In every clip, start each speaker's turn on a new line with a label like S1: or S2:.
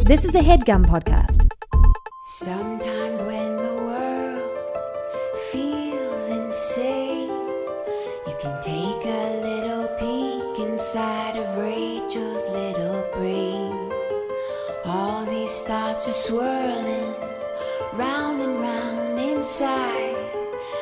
S1: This is a HeadGum podcast.
S2: Sometimes when the world feels insane, you can take a little peek inside of Rachel's little brain. All these thoughts are swirling round and round inside.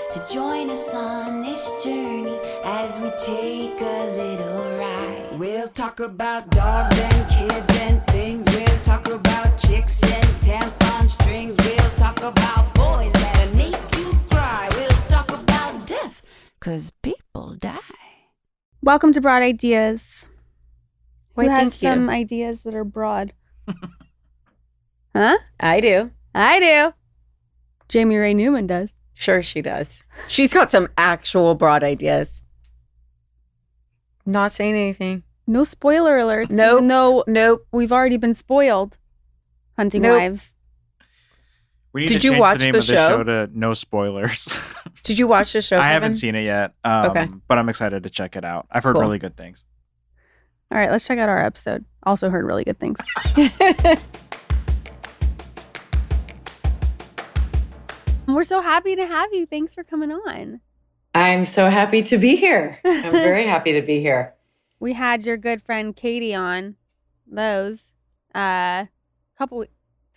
S2: So join us on this journey as we take a little ride. We'll talk about dogs and kids and things. We'll talk about chicks and tampon strings. We'll talk about boys that'll make you cry. We'll talk about death, 'cause people die.
S3: Welcome to Broad Ideas.
S4: Why,
S3: Who has
S4: thank you.
S3: some ideas that are broad? Huh?
S4: I do.
S3: I do. Jaime Ray Newman does.
S4: Sure she does. She's got some actual broad ideas. Not saying anything.
S3: No spoiler alerts.
S4: Nope.
S3: Even though
S4: Nope.
S3: we've already been spoiled. Hunting
S4: Nope.
S3: Wives.
S5: We need
S4: Did
S5: to
S4: you
S5: change
S4: watch
S5: the name
S4: the
S5: of the
S4: show?
S5: show to No Spoilers.
S4: Did you watch the show,
S5: I
S4: Kevin?
S5: haven't seen it yet,
S4: Okay.
S5: but I'm excited to check it out. I've heard
S4: Cool.
S5: really good things.
S3: All right, let's check out our episode. Also heard really good things. We're so happy to have you. Thanks for coming on.
S6: I'm so happy to be here. I'm very happy to be here.
S3: We had your good friend Katie on those 2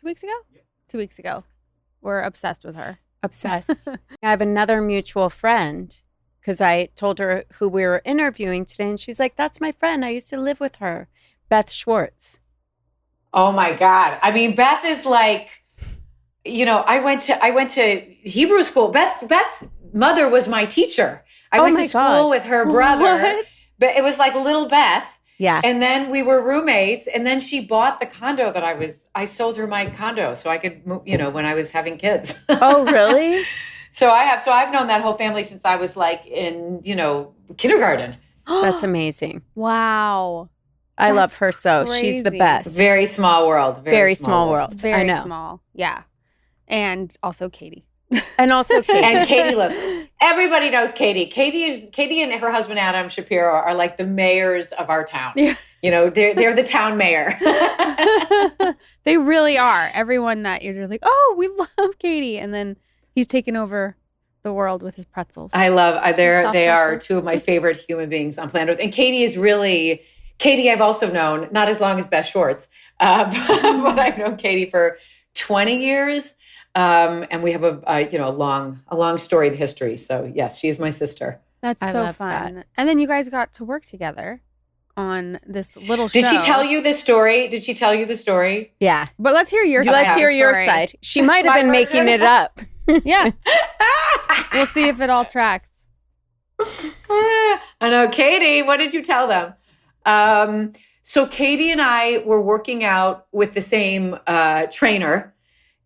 S3: weeks ago? 2 weeks ago. We're obsessed with her.
S4: Obsessed. I have another mutual friend because I told her who we were interviewing today, and she's like, "That's my friend. I used to live with her, Beth Schwartz."
S6: Oh my God. I mean, Beth is like, I went to Hebrew school. Beth's mother was my teacher. I went to school
S4: God.
S6: with her brother.
S3: What?
S6: But it was like little Beth.
S4: Yeah.
S6: And then we were roommates. And then she bought the condo that I sold her my condo so I could move, when I was having kids.
S4: Oh, really?
S6: So I've known that whole family since I was like in, kindergarten.
S4: That's amazing.
S3: Wow.
S4: I love
S3: That's
S4: her so. She's the
S3: crazy.
S4: best.
S6: Very small world.
S4: Very small world.
S3: Very
S4: I know.
S3: small. Yeah. And also Katie.
S4: And also Kate.
S6: And Katie loves. Everybody knows Katie. Katie and her husband Adam Shapiro are like the mayors of our town.
S3: Yeah.
S6: They're the town mayor.
S3: They really are. Everyone that you're like, oh, we love Katie. And then he's taken over the world with his pretzels.
S6: I love.
S3: Soft
S6: They are
S3: pretzels.
S6: two of my favorite human beings on planet Earth. And Katie I've also known, not as long as Beth Schwartz, but I've known Katie for 20 years. And we have a long storied history. So yes, she is my sister.
S3: That's
S4: I
S3: so
S4: love
S3: fun.
S4: that.
S3: And then you guys got to work together on this little show.
S6: Did she tell you this story? Did she tell you the story?
S4: Yeah.
S3: But let's hear your side.
S4: Let's
S3: of
S4: hear
S3: the
S4: your
S3: story.
S4: side. She might have
S6: My
S4: been making
S6: version.
S4: it up.
S3: Yeah. We'll see if it all tracks.
S6: I know. Katie, what did you tell them? So Katie and I were working out with the same trainer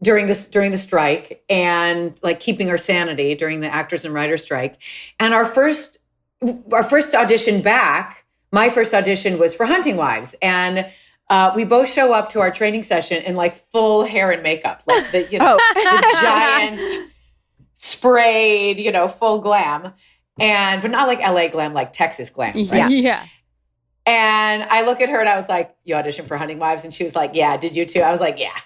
S6: during the strike and like keeping our sanity during the actors and writers strike. And our first audition back, my first audition was for Hunting Wives. And we both show up to our training session in like full hair and makeup, like the giant sprayed, full glam. But not like LA glam, like Texas glam. Right?
S3: Yeah.
S6: And I look at her and I was like, "You auditioned for Hunting Wives?" And she was like, "Yeah, did you too?" I was like, "Yeah."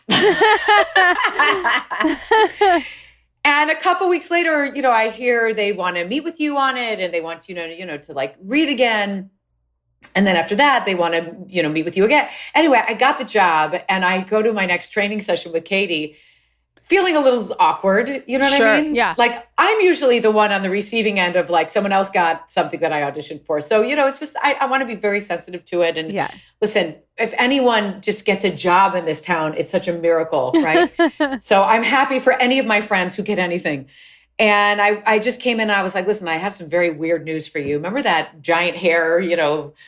S6: And a couple weeks later, I hear they want to meet with you on it and they want you to like read again. And then after that, they want to, meet with you again. Anyway, I got the job and I go to my next training session with Katie feeling a little awkward. You know what I
S4: Sure.
S6: mean?
S3: Yeah.
S6: Like I'm usually the one on the receiving end of like someone else got something that I auditioned for. So, it's just, I want to be very sensitive to it. And
S4: Yeah.
S6: listen, if anyone just gets a job in this town, it's such a miracle, right? So I'm happy for any of my friends who get anything. And I just came in and I was like, listen, I have some very weird news for you. Remember that giant hair,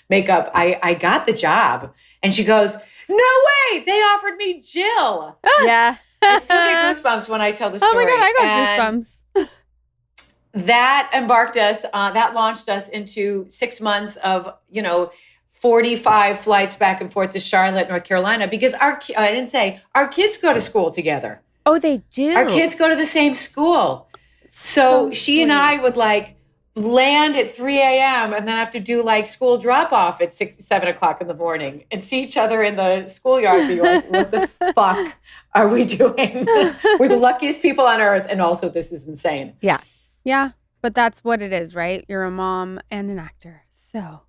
S6: makeup? I got the job. And she goes, "No way, they offered me Jill."
S4: Yeah.
S6: I still get goosebumps when I tell the story.
S3: Oh my God, I got
S6: And
S3: goosebumps.
S6: that launched us into 6 months of, 45 flights back and forth to Charlotte, North Carolina, because our kids go to school together.
S4: Oh, they do.
S6: Our kids go to the same school. So she and
S3: sweet.
S6: I would like land at 3 a.m. and then have to do like school drop off at 7 o'clock in the morning and see each other in the schoolyard. Be like, what the fuck are we doing? We're the luckiest people on earth. And also this is insane.
S4: Yeah.
S3: Yeah. But that's what it is, right? You're a mom and an actor. So.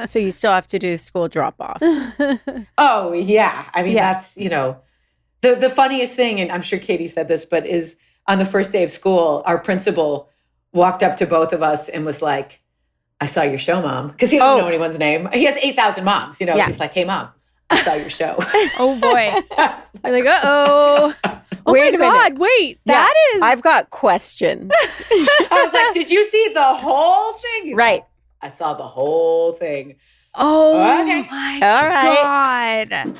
S4: So you still have to do school drop-offs.
S6: Oh, yeah. I mean,
S4: Yeah.
S6: that's, the funniest thing, and I'm sure Katie said this, but is on the first day of school, our principal walked up to both of us and was like, I saw your show, Mom. Because he doesn't know anyone's name. He has 8,000 moms,
S4: Yeah.
S6: He's like, hey, Mom, I saw your show.
S3: Oh, boy. You're like, uh-oh. Oh,
S4: Wait
S3: my
S4: a minute.
S3: God. Wait.
S4: Yeah,
S3: That is.
S4: I've got questions.
S6: I was like, did you see the whole thing? He's
S4: Right.
S6: like, I saw the whole thing.
S3: Oh,
S6: Okay.
S3: my
S4: All right.
S3: God.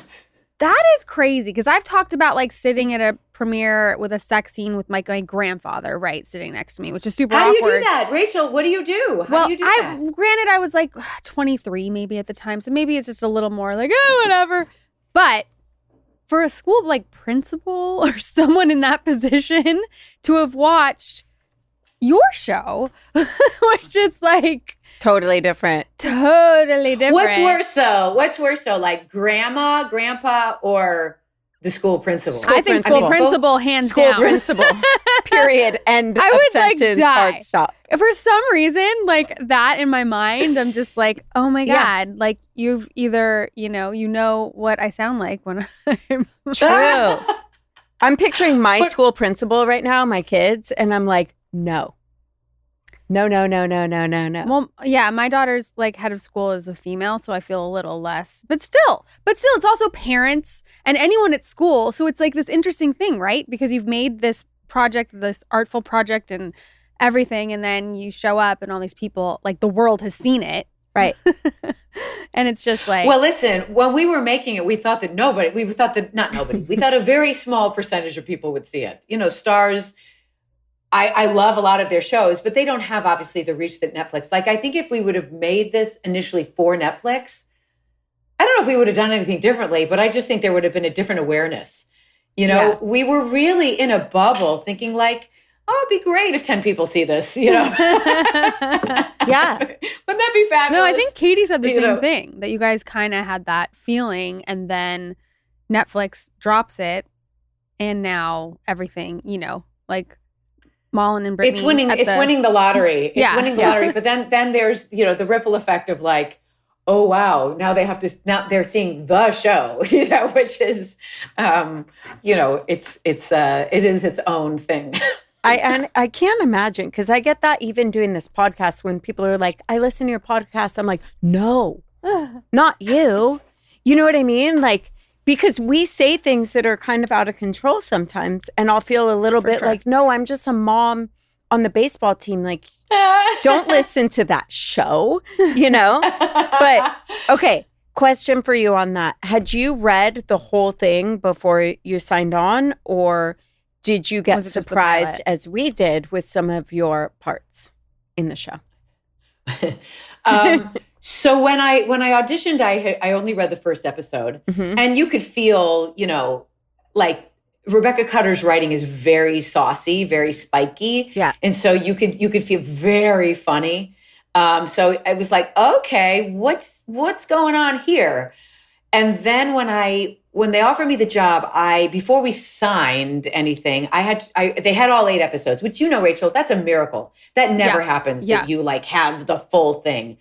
S3: That is crazy because I've talked about like sitting at a premiere with a sex scene with my grandfather, right, sitting next to me, which is super
S6: How do
S3: awkward.
S6: you do that? Rachel, what do you do? How
S3: Well,
S6: do you do that?
S3: granted, I was like 23 maybe at the time, so maybe it's just a little more like, oh, whatever. But for a school like principal or someone in that position to have watched your show, which is like
S4: Totally different.
S3: totally different.
S6: What's worse though? Like grandma, grandpa, or the school principal?
S4: School
S3: I think
S4: principal.
S3: school principal, hands
S4: School
S3: down.
S4: principal. Period. End
S3: I
S4: of
S3: would, like,
S4: sentence.
S3: die.
S4: Hard stop.
S3: For some reason, like that in my mind, I'm just like, oh my
S4: Yeah.
S3: God, like you've either, you know what I sound like when I'm
S4: True. I'm picturing my school principal right now, my kids, and I'm like, no. No.
S3: Well, yeah, my daughter's like head of school is a female, so I feel a little less. But still, it's also parents and anyone at school. So it's like this interesting thing, right? Because you've made this project, this artful project and everything, and then you show up and all these people, like the world has seen it.
S4: Right.
S3: And it's just like,
S6: Well, listen, when we were making it, we thought that not nobody, we thought a very small percentage of people would see it. Stars, I love a lot of their shows, but they don't have obviously the reach that Netflix, like I think if we would have made this initially for Netflix, I don't know if we would have done anything differently, but I just think there would have been a different awareness.
S4: Yeah.
S6: We were really in a bubble thinking like, oh, it'd be great if 10 people see this,
S4: Yeah.
S6: Wouldn't that be fabulous?
S3: no, I think Katie said the
S6: You
S3: same
S6: know.
S3: thing, that you guys kind of had that feeling, and then Netflix drops it, and now everything, like Mullen and Brittany.
S6: It's winning the lottery. It's
S3: Yeah.
S6: winning the lottery. But then there's, the ripple effect of like, oh wow, now they're seeing the show, which is it is its own thing.
S4: I can't imagine, because I get that even doing this podcast when people are like, I listen to your podcast. I'm like, no, not you. You know what I mean? Like, because we say things that are kind of out of control sometimes, and I'll feel a little bit
S3: sure.
S4: like, no, I'm just a mom on the baseball team. Like, don't listen to that show, But okay, question for you on that. Had you read the whole thing before you signed on, or did you get
S3: Was it just the
S4: surprised
S3: pilot?
S4: as we did with some of your parts in the show?
S6: So when I auditioned, I only read the first episode,
S4: Mhm.
S6: and you could feel, like Rebecca Cutter's writing is very saucy, very spiky,
S4: Yeah.
S6: and so you could feel very funny. So I was like, okay, what's going on here? And then when they offered me the job, before we signed anything, they had all 8 episodes, which Rachel, that's a miracle. That never happens,
S3: Yeah.
S6: that you like have the full thing.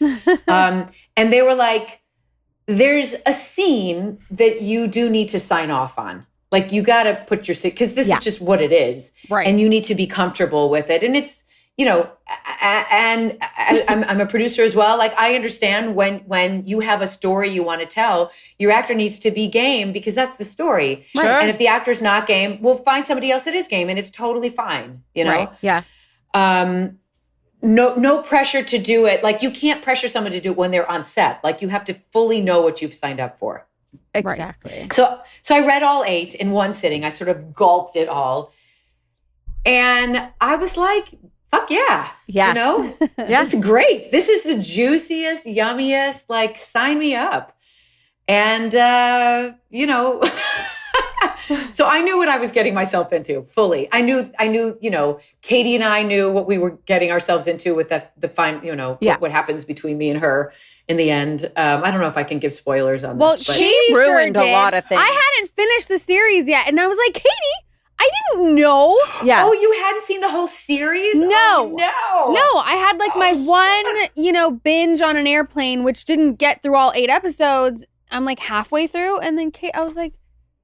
S6: And they were like, there's a scene that you do need to sign off on. Like you got to put because this
S4: Yeah.
S6: is just what it is.
S3: Right.
S6: And you need to be comfortable with it. And it's, and I'm a producer as well. Like I understand when you have a story you want to tell, your actor needs to be game because that's the story.
S4: Sure.
S6: And if the actor's not game, we'll find somebody else that is game, and it's totally fine.
S3: Right.
S4: Yeah.
S6: No pressure to do it. Like you can't pressure someone to do it when they're on set. Like you have to fully know what you've signed up for.
S4: Exactly.
S6: So I read all 8 in one sitting. I sort of gulped it all. And I was like, fuck yeah.
S4: Yeah.
S6: Yeah. It's great. This is the juiciest, yummiest, like sign me up. And, So I knew what I was getting myself into fully. I knew, Katie and I knew what we were getting ourselves into with the fine, what happens between me and her in the end. I don't know if I can give spoilers on
S3: well,
S6: this. But
S3: she
S4: ruined
S3: sure
S4: a lot of things.
S3: I hadn't finished the series yet. And I was like, Katie, I didn't know.
S4: Yeah.
S6: Oh, you hadn't seen the whole series?
S3: No.
S6: Oh, no.
S3: No, I had like my one, binge on an airplane, which didn't get through all 8 episodes. I'm like halfway through. And then I was like,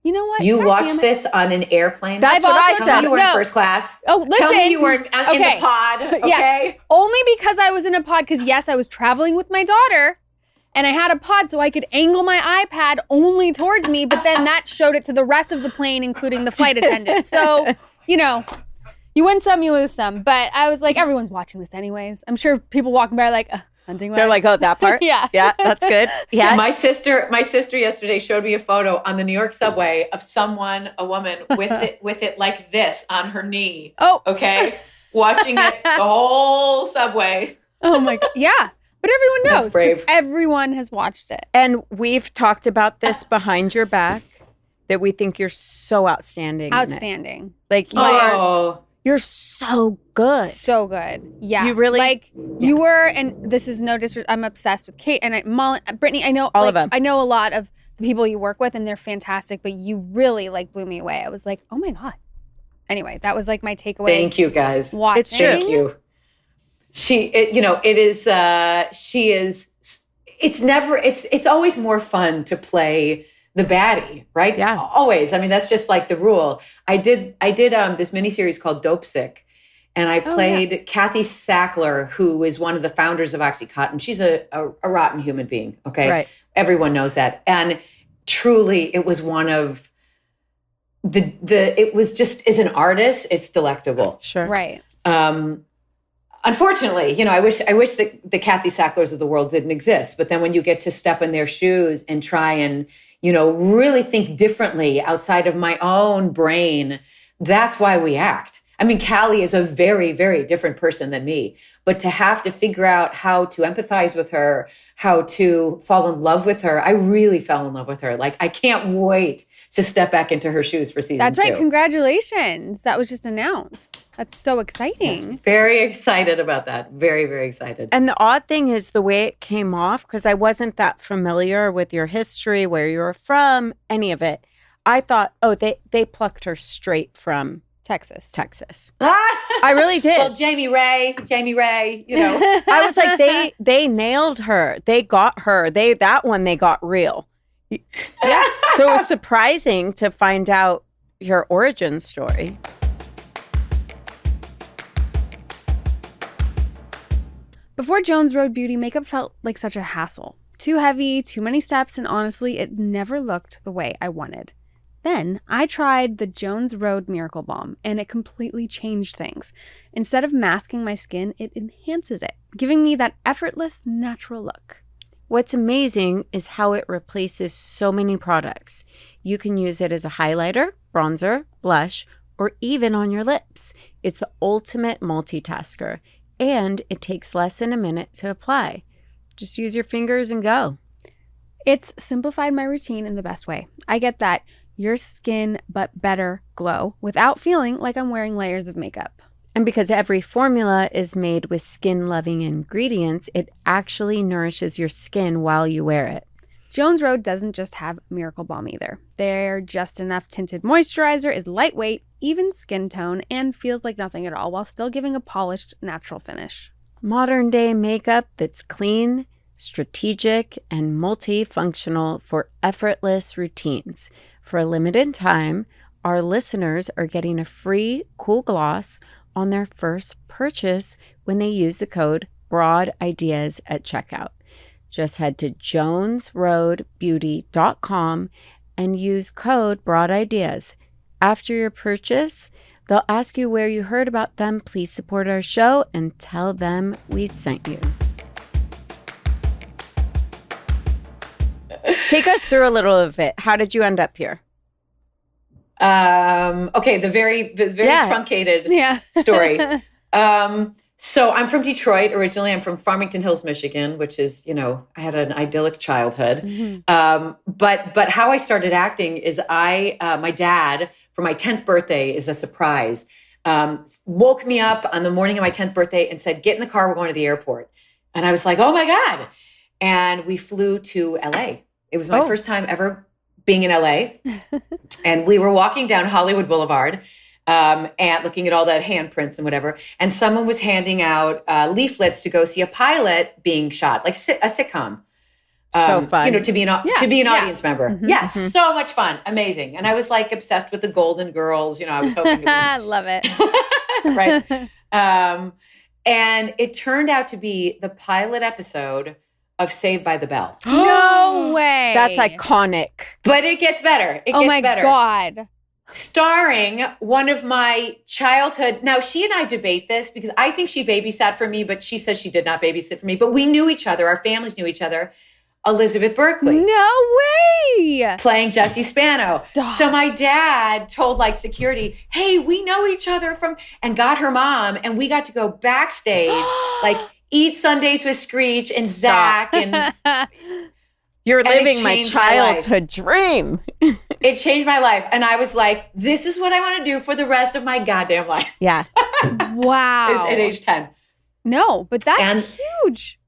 S3: you know what?
S6: You
S3: God
S6: watched this on an airplane?
S4: That's what I
S6: Tell
S4: said.
S6: me you were in first class.
S3: Oh, listen.
S6: Tell me you were in the pod, okay?
S3: Yeah. Only because I was in a pod, because yes, I was traveling with my daughter. And I had a pod so I could angle my iPad only towards me, but then that showed it to the rest of the plane, including the flight attendant. So, you win some, you lose some. But I was like, everyone's watching this anyways. I'm sure people walking by are like, hunting wives.
S4: They're like, oh, that part?
S3: Yeah.
S4: Yeah, that's good. Yeah.
S6: My sister yesterday showed me a photo on the New York subway of a woman with it like this on her knee.
S3: Oh.
S6: Okay. Watching it the whole subway.
S3: Oh my God. Yeah. But everyone knows.
S6: That's brave.
S3: 'cause everyone has watched it.
S4: And we've talked about this behind your back, that we think you're so outstanding.
S3: Outstanding.
S4: Like, you're so good.
S3: So good. Yeah.
S4: You really-
S3: like you were, and this is no disrespect. I'm obsessed with Kate and Brittany. I know
S4: All of them.
S3: I know a lot of the people you work with, and they're fantastic. But you really blew me away. I was like, oh my God. Anyway, that was like my takeaway.
S6: Thank you, guys.
S3: Watching.
S4: It's true.
S6: Thank you. It's always more fun to play the baddie, right?
S4: Yeah.
S6: Always. I mean, that's just like the rule. I did this miniseries called Dope Sick, and I played Kathy Sackler, who is one of the founders of OxyContin. She's a rotten human being. Okay.
S4: Right.
S6: Everyone knows that. And truly it was one of it was just, as an artist, it's delectable.
S4: Sure.
S3: Right.
S6: Unfortunately, I wish that the Kathy Sacklers of the world didn't exist. But then when you get to step in their shoes and try and, really think differently outside of my own brain, that's why we act. I mean, Callie is a very, very different person than me. But to have to figure out how to empathize with her, how to fall in love with her, I really fell in love with her. Like, I can't wait to step back into her shoes for season 2.
S3: That's right. Congratulations. That was just announced. That's so exciting.
S6: Yes, very excited about that. Very, very excited.
S4: And the odd thing is the way it came off, because I wasn't that familiar with your history, where you were from, any of it. I thought, oh, they plucked her straight from
S3: Texas.
S4: I really did.
S6: Well, Jaime Ray,
S4: I was like, they nailed her. They got her. They got real.
S3: Yeah.
S4: So it was surprising to find out your origin story.
S3: Before Jones Road Beauty, makeup felt like such a hassle. Too heavy, too many steps, and honestly, it never looked the way I wanted. Then I tried the Jones Road Miracle Balm, and it completely changed things. Instead of masking my skin, it enhances it, giving me that effortless, natural look.
S4: What's amazing is how it replaces so many products. You can use it as a highlighter, bronzer, blush, or even on your lips. It's the ultimate multitasker, and it takes less than a minute to apply. Just use your fingers and go.
S3: It's simplified my routine in the best way. I get that your skin but better glow without feeling like I'm wearing layers of makeup.
S4: And because every formula is made with skin-loving ingredients, it actually nourishes your skin while you wear it.
S3: Jones Road doesn't just have Miracle Balm either. Their Just Enough Tinted Moisturizer is lightweight, even skin tone, and feels like nothing at all while still giving a polished, natural finish.
S4: Modern day makeup that's clean, strategic, and multifunctional for effortless routines. For a limited time, our listeners are getting a free cool gloss on their first purchase when they use the code BROADIdeas at checkout. Just head to jonesroadbeauty.com and use code BROADIdeas. After your purchase, they'll ask you where you heard about them. Please support our show and tell them we sent you. Take us through a little of it. How did you end up here?
S6: Okay, the very truncated story. So I'm from Detroit originally. I'm from Farmington Hills, Michigan, which is, I had an idyllic childhood. But how I started acting is my dad, for my 10th birthday, is a surprise, woke me up on the morning of my 10th birthday and said, get in the car, we're going to the airport. And I was like, oh my God. And we flew to LA. It was my first time ever being in LA. And we were walking down Hollywood Boulevard, and looking at all the handprints and whatever. And someone was handing out leaflets to go see a pilot being shot, like a sitcom.
S4: So fun.
S6: To be an audience member. Yes, so much fun. Amazing. And I was like obsessed with the Golden Girls. I was hoping.
S3: I love it.
S6: Right. And it turned out to be the pilot episode of Saved by the Bell.
S3: No way.
S4: That's iconic.
S6: But it gets better.
S3: Oh my God.
S6: Starring one of my childhood. Now, she and I debate this because I think she babysat for me, but she says she did not babysit for me. But we knew each other. Our families knew each other. Elizabeth Berkley.
S3: No way.
S6: Playing Jessie Spano.
S3: Stop.
S6: So my dad told security, hey, we know each other and got her mom. And we got to go backstage, eat Sundays with Screech and Zach. And
S4: you're living my childhood dream.
S6: It changed my life. And I was like, this is what I want to do for the rest of my goddamn life.
S4: Yeah.
S3: Wow.
S6: At age 10.
S3: No, but that's huge.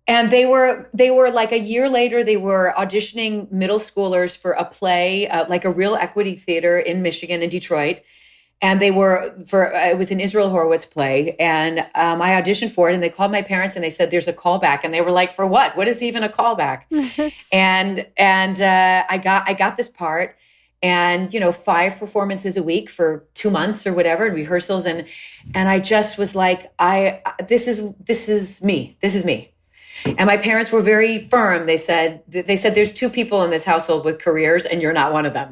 S6: And they were like a year later, they were auditioning middle schoolers for a play, like a real equity theater in Michigan and Detroit. And it was an Israel Horowitz play. And I auditioned for it, and they called my parents and they said, there's a callback. And they were like, for what? What is even a callback? and I got this part, and, 5 performances a week for 2 months or whatever, and rehearsals. And I just was like, this is me. This is me. And my parents were very firm. They said, there's 2 people in this household with careers, and you're not one of them.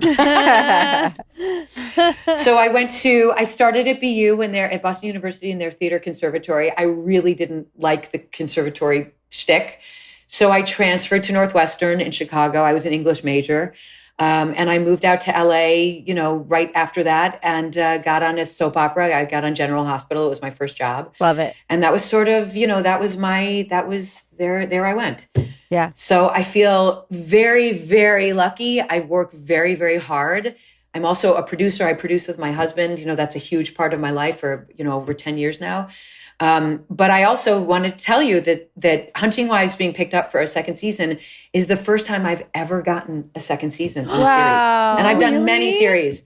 S6: So I started at BU at Boston University in their theater conservatory. I really didn't like the conservatory shtick. So I transferred to Northwestern in Chicago. I was an English major. And I moved out to LA, right after that, and got on a soap opera. I got on General Hospital. It was my first job.
S4: Love it.
S6: And that was sort of, there I went.
S4: Yeah.
S6: So I feel very, very lucky. I work very, very hard. I'm also a producer. I produce with my husband. That's a huge part of my life for, over 10 years now. But I also want to tell you that Hunting Wives being picked up for a second season is the first time I've ever gotten a second season on a series. And I've done many series.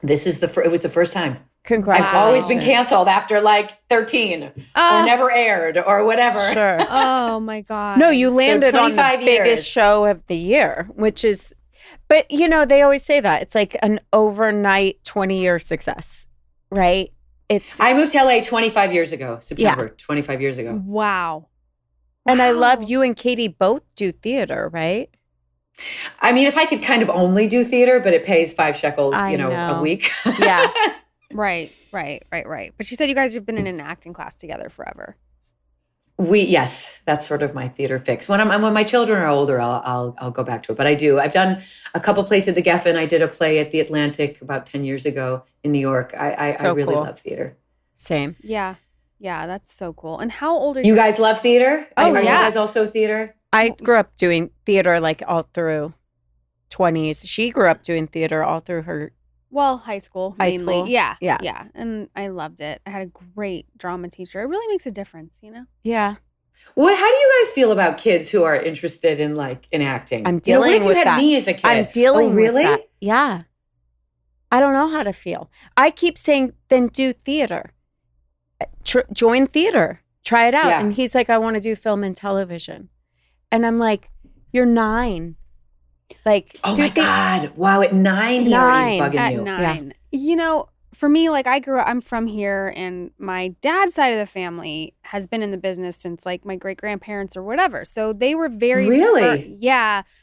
S6: It was the first time.
S4: Congratulations.
S6: I've always been canceled after 13 or never aired or whatever.
S4: Sure.
S3: Oh my God.
S4: No, you landed on the
S6: years.
S4: biggest show of the year, which is, but they always say that it's like an overnight 20-year success, right?
S6: I moved to LA 25 years ago, September, 25 years ago.
S3: Wow.
S4: And I love you and Katie both do theater, right?
S6: I mean, if I could kind of only do theater, but it pays 5 shekels,
S4: know.
S6: a week.
S4: Yeah.
S3: Right. But she said you guys have been in an acting class together forever.
S6: Yes, that's sort of my theater fix. When my children are older, I'll go back to it. But I do. I've done a couple plays at the Geffen. I did a play at the Atlantic about 10 years ago in New York. I really love theater.
S4: Same.
S3: Yeah, that's so cool. And how old are you?
S6: You guys love theater?
S3: Oh,
S6: Are
S3: yeah.
S6: you guys also theater?
S4: I grew up doing theater all through 20s. She grew up doing theater all through her
S3: high school.
S4: High
S3: mainly.
S4: school.
S3: Yeah. And I loved it. I had a great drama teacher. It really makes a difference,
S4: Yeah.
S6: How do you guys feel about kids who are interested in acting?
S4: I'm dealing with that.
S6: What if you had me as a kid?
S4: I'm dealing
S6: really?
S4: with that. Yeah. I don't know how to feel. I keep saying, then do theater. Join theater. Try it out.
S6: Yeah.
S4: And he's like, I want to do film and television. And I'm like, you're 9.
S6: Oh my God. Wow. At 9, he already was bugging
S3: At
S6: you.
S3: 9. Yeah. For me, I'm from here, and my dad's side of the family has been in the business since my great grandparents or whatever. So they were very
S6: Really?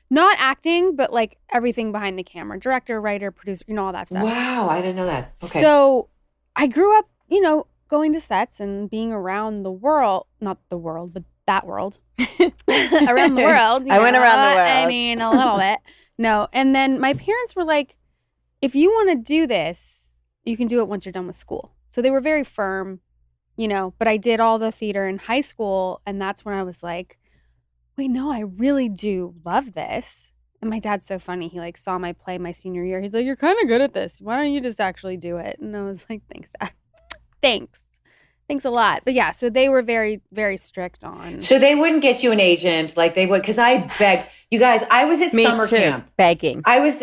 S3: not acting, but everything behind the camera, director, writer, producer, all that stuff.
S6: Wow. I didn't know that. Okay.
S3: So I grew up, going to sets and being around the world, not the world, but that world, around the world.
S4: I went around the world.
S3: I mean, a little bit. No. And then my parents were like, if you want to do this, you can do it once you're done with school. So they were very firm. but I did all the theater in high school. And that's when I was like, wait, no, I really do love this. And my dad's so funny. He like saw my play my senior year. He's like, you're kind of good at this. Why don't you just actually do it? And I was like, thanks, Dad. Thanks a lot. But yeah, so they were very, very strict on.
S6: So they wouldn't get you an agent like they would, because I begged. You guys, I was at
S4: Me
S6: summer
S4: too,
S6: camp.
S4: begging.
S6: I went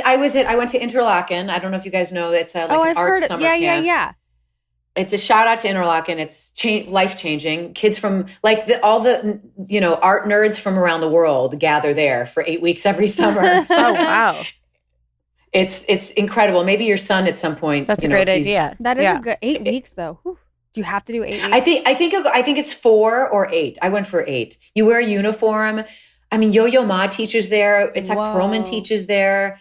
S6: to Interlaken. I don't know if you guys know. It's like
S3: I've
S6: an art
S3: heard it.
S6: summer
S3: Yeah,
S6: camp.
S3: yeah.
S6: It's a shout out to Interlaken. It's life changing. Kids from like all the art nerds from around the world gather there for 8 weeks every summer.
S4: Oh wow,
S6: it's incredible. Maybe your son at some point.
S4: that's a great idea.
S3: That is a good 8 weeks though. Whew. Do you have to do 8 weeks?
S6: I think it's 4 or 8. I went for 8. You wear a uniform. I mean, Yo-Yo Ma teaches there. Itzhak Perlman teaches there.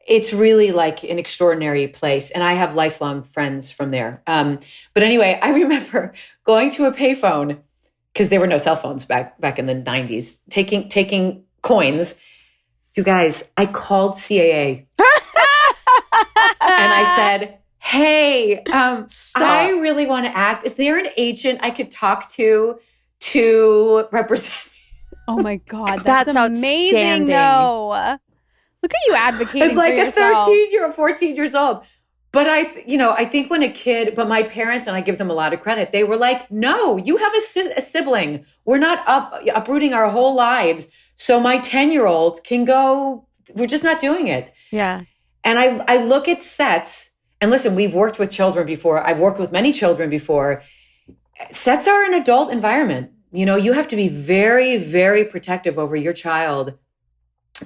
S6: It's really like an extraordinary place. And I have lifelong friends from there. But anyway, I remember going to a payphone because there were no cell phones back in the 90s, taking coins. You guys, I called CAA. And I said, hey, I really want to act. Is there an agent I could talk to represent me?
S3: Oh my God,
S4: That's
S3: amazing
S4: outstanding.
S3: though. Look at you advocating
S6: It's like
S3: for
S6: a
S3: yourself.
S6: 13-year-old, 14 years old. But I think when a kid, but my parents, and I give them a lot of credit, they were like, no, you have a sibling. We're not uprooting our whole lives. So my 10-year-old can go, we're just not doing it.
S4: Yeah.
S6: And I look at sets, and listen, we've worked with children before. I've worked with many children before. Sets are an adult environment. You have to be very, very protective over your child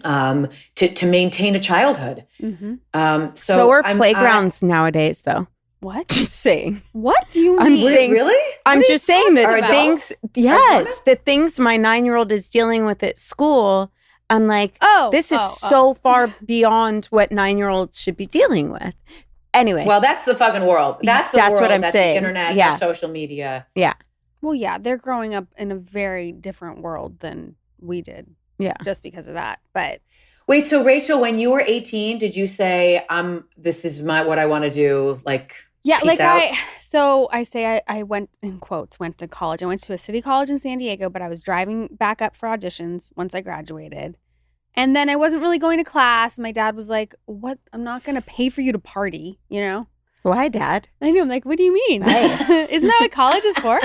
S6: to maintain a childhood.
S3: Mm-hmm.
S6: So
S4: are playgrounds nowadays, though.
S3: What?
S4: Just saying.
S3: What do you mean?
S4: I'm saying,
S6: really?
S4: I'm
S3: What are
S4: just
S3: you
S4: saying that
S6: talking about?
S4: things. Yes, the things my 9-year-old is dealing with at school. I'm like, this is so far beyond what 9-year-olds should be dealing with. Anyways.
S6: Well, that's the fucking world. That's the world.
S4: What I'm
S6: that's
S4: saying.
S6: The internet,
S4: Yeah.
S6: that's social media.
S4: Yeah.
S3: Well, yeah, they're growing up in a very different world than we did.
S4: Yeah.
S3: Just because of that. But
S6: wait, so Rachel, when you were 18, did you say, this is what I want to do? Like,
S3: yeah,
S6: peace
S3: like
S6: out?
S3: I went, in quotes, went to college. I went to a city college in San Diego, but I was driving back up for auditions once I graduated. And then I wasn't really going to class. My dad was like, what? I'm not going to pay for you to party,
S4: Why, Dad?
S3: I know. I'm like, what do you mean?
S4: Right.
S3: Isn't that what college is for?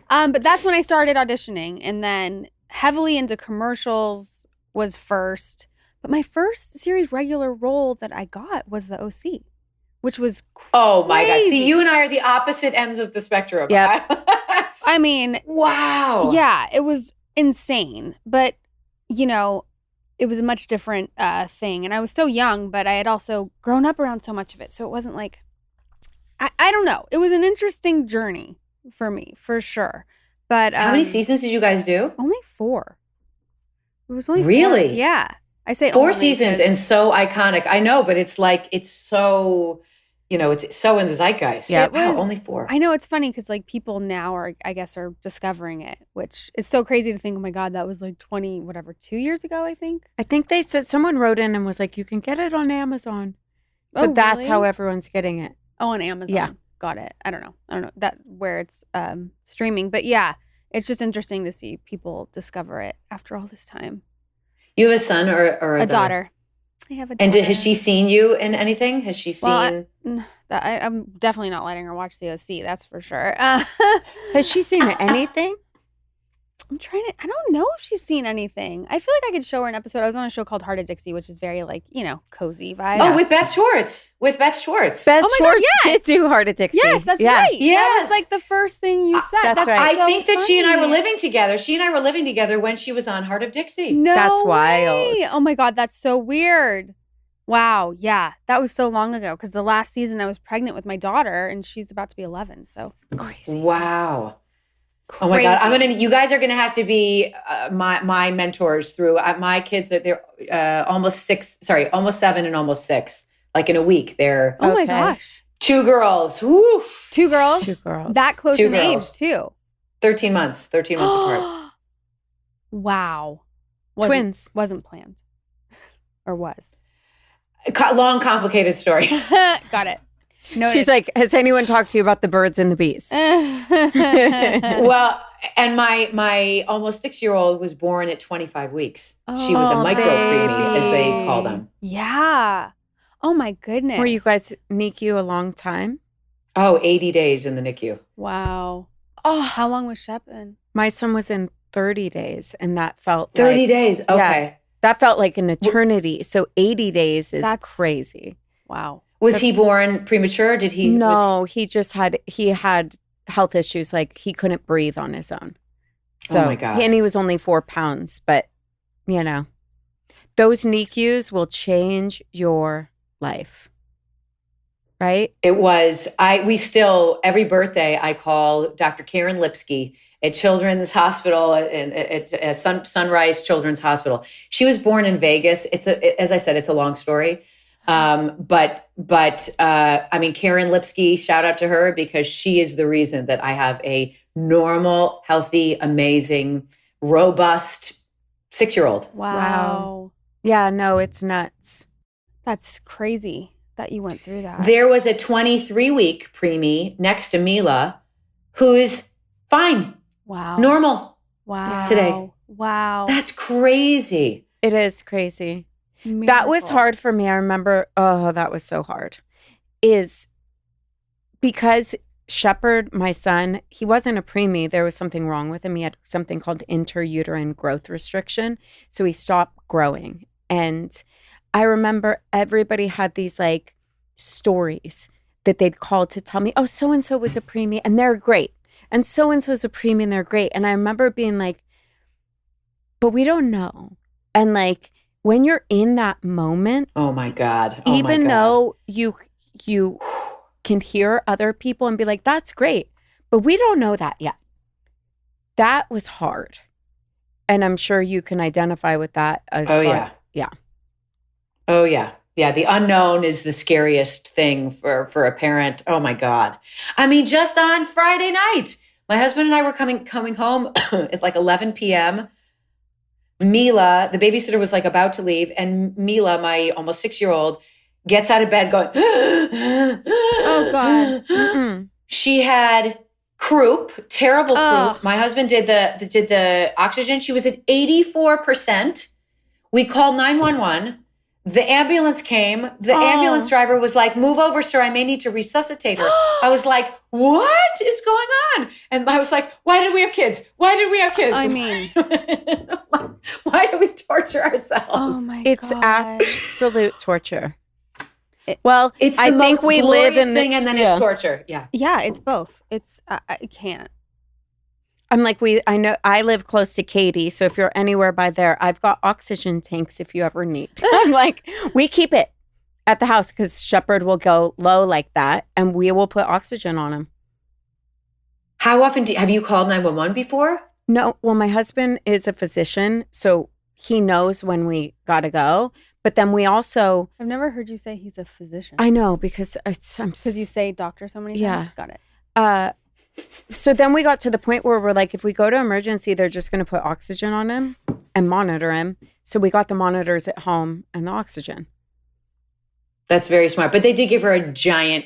S3: But that's when I started auditioning, and then heavily into commercials was first. But my first series regular role that I got was the OC, which was crazy.
S6: Oh my God. See, you and I are the opposite ends of the spectrum.
S4: Yep.
S3: I mean,
S6: wow.
S3: yeah, it was insane. But, it was a much different thing. And I was so young, but I had also grown up around so much of it. So it wasn't like, I don't know. It was an interesting journey for me, for sure. But
S6: how many seasons did you guys do?
S3: Only 4. It was only 4.
S6: Really?
S3: Yeah. I say
S6: 4
S3: only
S6: seasons
S3: 'cause-
S6: and so iconic. I know, but it's like, it's so, it's so in the zeitgeist.
S4: Yeah.
S3: It was-
S6: only 4.
S3: I know it's funny because like people now are discovering it, which is so crazy to think, oh my God, that was like 2 years ago, I think.
S4: I think they said someone wrote in and was like, you can get it on Amazon. So
S3: Oh,
S4: that's
S3: really?
S4: how everyone's getting it.
S3: Oh, on Amazon.
S4: Yeah.
S3: Got it. I don't know that where it's streaming, but yeah, it's just interesting to see people discover it after all this time.
S6: You have a son or a
S3: daughter. I have a daughter.
S6: And has she seen you in anything? Has she seen?
S3: Well, I'm definitely not letting her watch the OC. That's for sure.
S4: Has she seen anything?
S3: I'm trying to. I don't know if she's seen anything. I feel like I could show her an episode. I was on a show called Heart of Dixie, which is very like cozy vibe.
S6: Oh, with Beth Schwartz. Beth Schwartz.
S4: Beth
S3: Oh my God,
S4: Schwartz
S3: yes!
S4: did do Heart of Dixie.
S3: Yes, that's
S4: Yeah.
S3: right. That
S6: Yes.
S3: was like the first thing you said.
S4: That's right.
S3: so
S6: I think that she and I were
S3: funny.
S6: living together. She and I were living together when she was on Heart of Dixie.
S3: No,
S4: That's
S3: way.
S4: wild.
S3: Oh my God, that's so weird. Wow, yeah, that was so long ago. Because the last season I was pregnant with my daughter, and she's about to be 11. So
S4: Crazy.
S6: Wow. Oh my God!
S3: Crazy.
S6: You guys are gonna have to be my mentors through my kids. They're almost 6. Sorry, almost 7 and almost 6. Like in a week, they're
S3: Oh my
S4: Okay.
S3: gosh,
S6: 2 girls. Woof.
S3: 2 girls,
S4: 2 girls.
S3: that close
S6: 2
S3: in
S6: girls.
S3: age too.
S6: 13 months. 13 months apart.
S3: Wow,
S4: Twins.
S3: wasn't planned, or was.
S6: Long, complicated story.
S3: Got it. No,
S4: She's like, has anyone talked to you about the birds and the bees?
S6: Well, and my almost 6-year-old was born at 25 weeks. She was a micro preemie, as they call them.
S3: Yeah. Oh my goodness.
S4: Were you guys NICU a long time?
S6: Oh, 80 days in the NICU.
S3: Wow.
S4: Oh,
S3: How long was Shep in?
S4: my son was in 30 days, and that felt
S6: 30
S4: like,
S6: days. Okay.
S4: Yeah. That felt like an eternity. So 80 days is
S3: That's
S4: crazy.
S3: Wow.
S6: Was he born premature? Did he?
S4: No, he had health issues. Like he couldn't breathe on his own. So,
S6: Oh my God.
S4: And he was only 4 pounds, but you know, those NICUs will change your life. Right?
S6: It was, we still, every birthday, I call Dr. Karen Lipsky at Children's Hospital, at Sunrise Children's Hospital. She was born in Vegas. As I said, it's a long story. But I mean, Karen Lipsky, shout out to her, because she is the reason that I have a normal, healthy, amazing, robust 6-year-old.
S3: Wow.
S4: Yeah, no, it's nuts.
S3: That's crazy that you went through that.
S6: There was a 23-week preemie next to Mila who's fine,
S3: Wow.
S6: normal
S3: Wow.
S6: today.
S3: Wow.
S6: That's crazy.
S4: It is crazy. That was
S3: Miracle.
S4: hard for me. I remember, that was so hard. Is because Shepherd, my son, he wasn't a preemie. There was something wrong with him. He had something called interuterine growth restriction. So he stopped growing. And I remember everybody had these like stories that they'd call to tell me, oh, so-and-so was a preemie and they're great. And so-and-so is a preemie and they're great. And I remember being like, but we don't know. And like, when you're in that moment,
S6: Oh my God.
S4: even though you can hear other people and be like, that's great, but we don't know that yet. That was hard. And I'm sure you can identify with that as well. Yeah.
S6: Oh yeah. Yeah. The unknown is the scariest thing for a parent. Oh my God. I mean, just on Friday night, my husband and I were coming home at like 11 p.m. Mila, the babysitter, was like about to leave, and Mila, my almost 6-year-old, gets out of bed going,
S3: Oh God.
S4: Mm-mm.
S6: She had croup, terrible
S3: Ugh.
S6: croup. My husband did the oxygen. She was at 84%. We called 911. The ambulance came. The ambulance driver was like, move over, sir. I may need to resuscitate her. I was like, what is going on? And I was like, why did we have kids? Why did we have kids?
S3: I mean,
S6: why do we torture ourselves?
S3: oh my
S4: It's
S3: God.
S4: absolute torture. Well,
S6: It's the
S4: I think
S6: most
S4: we live
S6: glorious
S4: in
S6: thing, and then
S4: yeah.
S6: it's torture. Yeah.
S3: Yeah, it's both. It's I can't.
S4: I'm like, I know I live close to Katie. So if you're anywhere by there, I've got oxygen tanks if you ever need. I'm like, we keep it at the house because Shepherd will go low like that and we will put oxygen on him.
S6: How often have you called 911 before?
S4: No, well, my husband is a physician, so he knows when we got to go. But then we also,
S3: I've never heard you say he's a physician.
S4: I know because
S3: Because you say doctor so many times.
S4: Yeah.
S3: Got it.
S4: So then we got to the point where we're like, if we go to emergency, they're just going to put oxygen on him and monitor him. So we got the monitors at home and the oxygen.
S6: That's very smart. But they did give her a giant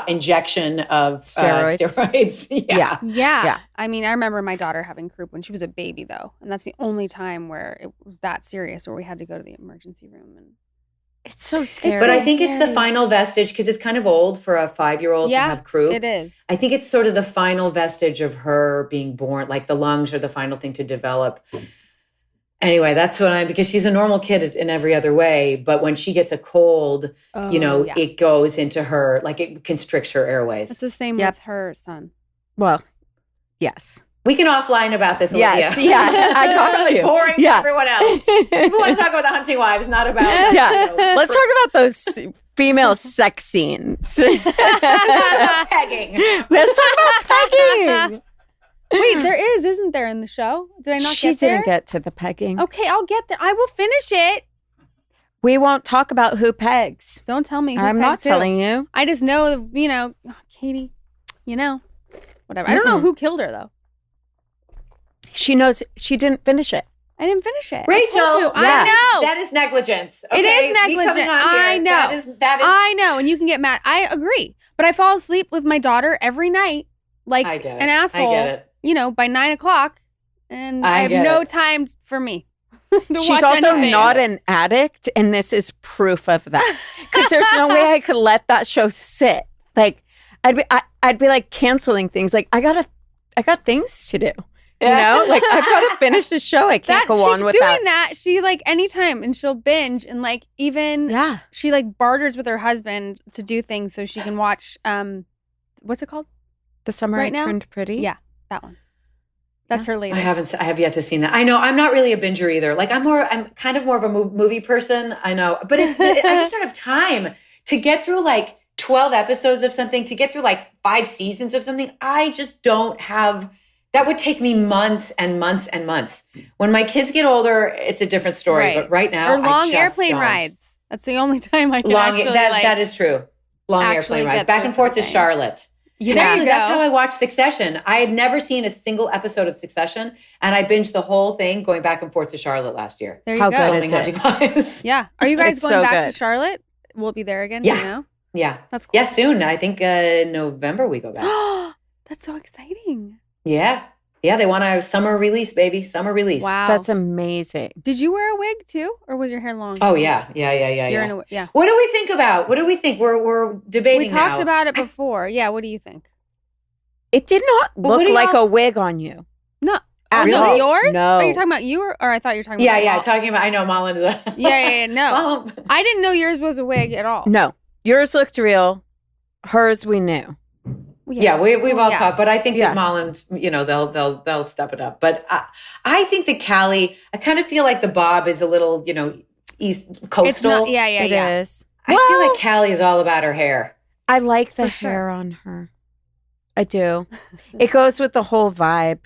S6: injection of steroids. Yeah.
S3: Yeah. I mean, I remember my daughter having croup when she was a baby, though. And that's the only time where it was that serious where we had to go to the emergency room. And
S4: It's so scary.
S6: But
S3: so
S6: I think it's the
S3: scary.
S6: final vestige, because it's kind of old for a 5-year-old to have croup.
S3: it is.
S6: I think it's sort of the final vestige of her being born, like the lungs are the final thing to develop. Anyway, that's what because she's a normal kid in every other way. But when she gets a cold,
S3: Yeah.
S6: it goes into her, like it constricts her airways.
S3: It's the same
S4: Yep.
S3: with her son.
S4: Well, yes.
S6: We can offline about this, Olivia.
S4: Yes, yeah, I got
S6: It's really
S4: you.
S6: boring
S4: Yeah.
S6: to everyone else. People want to talk about the hunting wives, not about
S4: Yeah. Let's talk about those female sex scenes.
S6: pegging.
S4: Let's talk about pegging.
S3: Wait, there isn't there in the show? Did I not
S4: She
S3: get there?
S4: didn't get to the pegging.
S3: Okay, I'll get there. I will finish it.
S4: We won't talk about who pegs.
S3: Don't tell me. Who
S4: I'm not
S3: pegs who.
S4: telling you.
S3: I just know, Katie, whatever. I don't know who killed her, though.
S4: She knows she didn't finish it.
S3: I didn't finish it.
S6: Rachel,
S3: I told you.
S4: yeah.
S3: I know.
S6: That is negligence.
S3: It
S6: okay?
S3: is
S6: Me coming
S3: negligent.
S6: on here,
S3: I know.
S6: That is
S3: I know. And you can get mad. I agree. But I fall asleep with my daughter every night, like
S6: I get it.
S3: an asshole.
S6: I get it.
S3: You know, by 9 o'clock, and I have
S6: get
S3: no
S6: it.
S3: time for me.
S4: She's
S3: watch
S4: also
S3: anything.
S4: not an addict, and this is proof of that. Because there's no way I could let that show sit. Like, I'd be like canceling things. Like, I got things to do. You know, like I've got to finish the show. I can't go on with
S3: she's
S4: that.
S3: doing that. She like anytime, and she'll binge, and like even she like barters with her husband to do things so she can watch. What's it called?
S4: The Summer
S3: Right
S4: I
S3: now?
S4: Turned Pretty.
S3: Yeah, that one. That's her latest.
S6: I have yet to see that. I know I'm not really a binger either. Like I'm kind of more of a movie person. I know, but I just don't have time to get through like 12 episodes of something, to get through like 5 seasons of something. I just don't have. That would take me months and months and months. When my kids get older, it's a different story.
S3: Right.
S6: But right now,
S3: or long
S6: I just
S3: airplane
S6: don't.
S3: rides. That's the only time I can actually
S6: that is true. Long
S3: actually
S6: airplane rides
S3: get
S6: back
S3: through
S6: and forth to
S3: something.
S6: Charlotte.
S3: Yeah.
S6: Actually,
S3: There you
S6: that's
S3: go.
S6: how I watched Succession. I had never seen a single episode of Succession, and I binged the whole thing going back and forth to Charlotte last year.
S3: There you
S4: How
S3: go.
S4: good is
S6: Filming
S4: it?
S6: Hunting Wives.
S3: Yeah. Are you guys
S4: It's
S3: going
S4: so
S3: back
S4: good.
S3: to Charlotte? We'll be there again.
S6: Yeah.
S3: You know?
S6: Yeah.
S3: That's cool.
S6: Yeah, soon. I think November we go back.
S3: That's so exciting.
S6: Yeah. Yeah, they want a summer release, baby. Summer release.
S3: Wow.
S4: That's amazing.
S3: Did you wear a wig too, or was your hair long?
S6: Oh, yeah.
S3: You're
S6: Yeah.
S3: in a yeah.
S6: What do we think about? What do we think? We're debating
S3: We talked
S6: now.
S3: about it before. Yeah. What do you think?
S4: It did not
S6: Well, what
S4: look
S6: do
S4: like
S6: y'all-
S4: a wig on you.
S3: No.
S4: At
S3: No,
S4: all.
S3: yours?
S4: No.
S3: Are you talking about you, or I thought you were talking
S6: Yeah,
S3: about
S6: yeah.
S3: Mal-
S6: Talking about, I know Malin is a.
S3: Yeah. No.
S6: Well,
S3: I didn't know yours was a wig at all.
S4: No. Yours looked real. Hers we knew.
S6: yeah, we've all
S3: Yeah.
S6: talked, but I think
S4: Yeah.
S6: that Mullins, they'll step it up. But I think that Callie, I kind of feel like the Bob is a little, East coastal.
S3: It's not. Yeah.
S4: It is.
S6: I feel like Callie is all about her hair.
S4: I like the
S3: For sure.
S4: hair on her. I do. It goes with the whole vibe,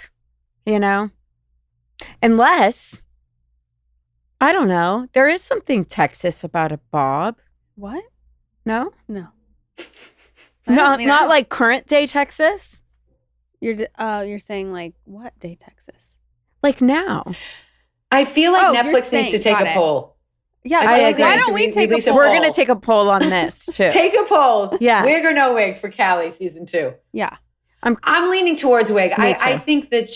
S4: Unless, I don't know, there is something Texas about a bob.
S3: What?
S4: No?
S3: No.
S4: Not like current day Texas.
S3: You're saying like what day Texas?
S4: Like now.
S6: I feel like
S3: Oh, you're
S6: Netflix needs
S3: saying-
S6: to take
S3: got
S6: a
S3: it.
S6: poll.
S3: Yeah.
S6: I
S3: But
S6: feel
S3: like,
S6: like
S3: why
S6: they
S3: don't
S6: should
S3: we take a
S6: release a
S3: poll?
S4: We're going to take a poll on this too.
S6: Take a poll.
S4: Yeah.
S6: Wig or no wig for Callie season 2.
S3: Yeah.
S6: I'm leaning towards wig.
S4: Me too.
S6: I think that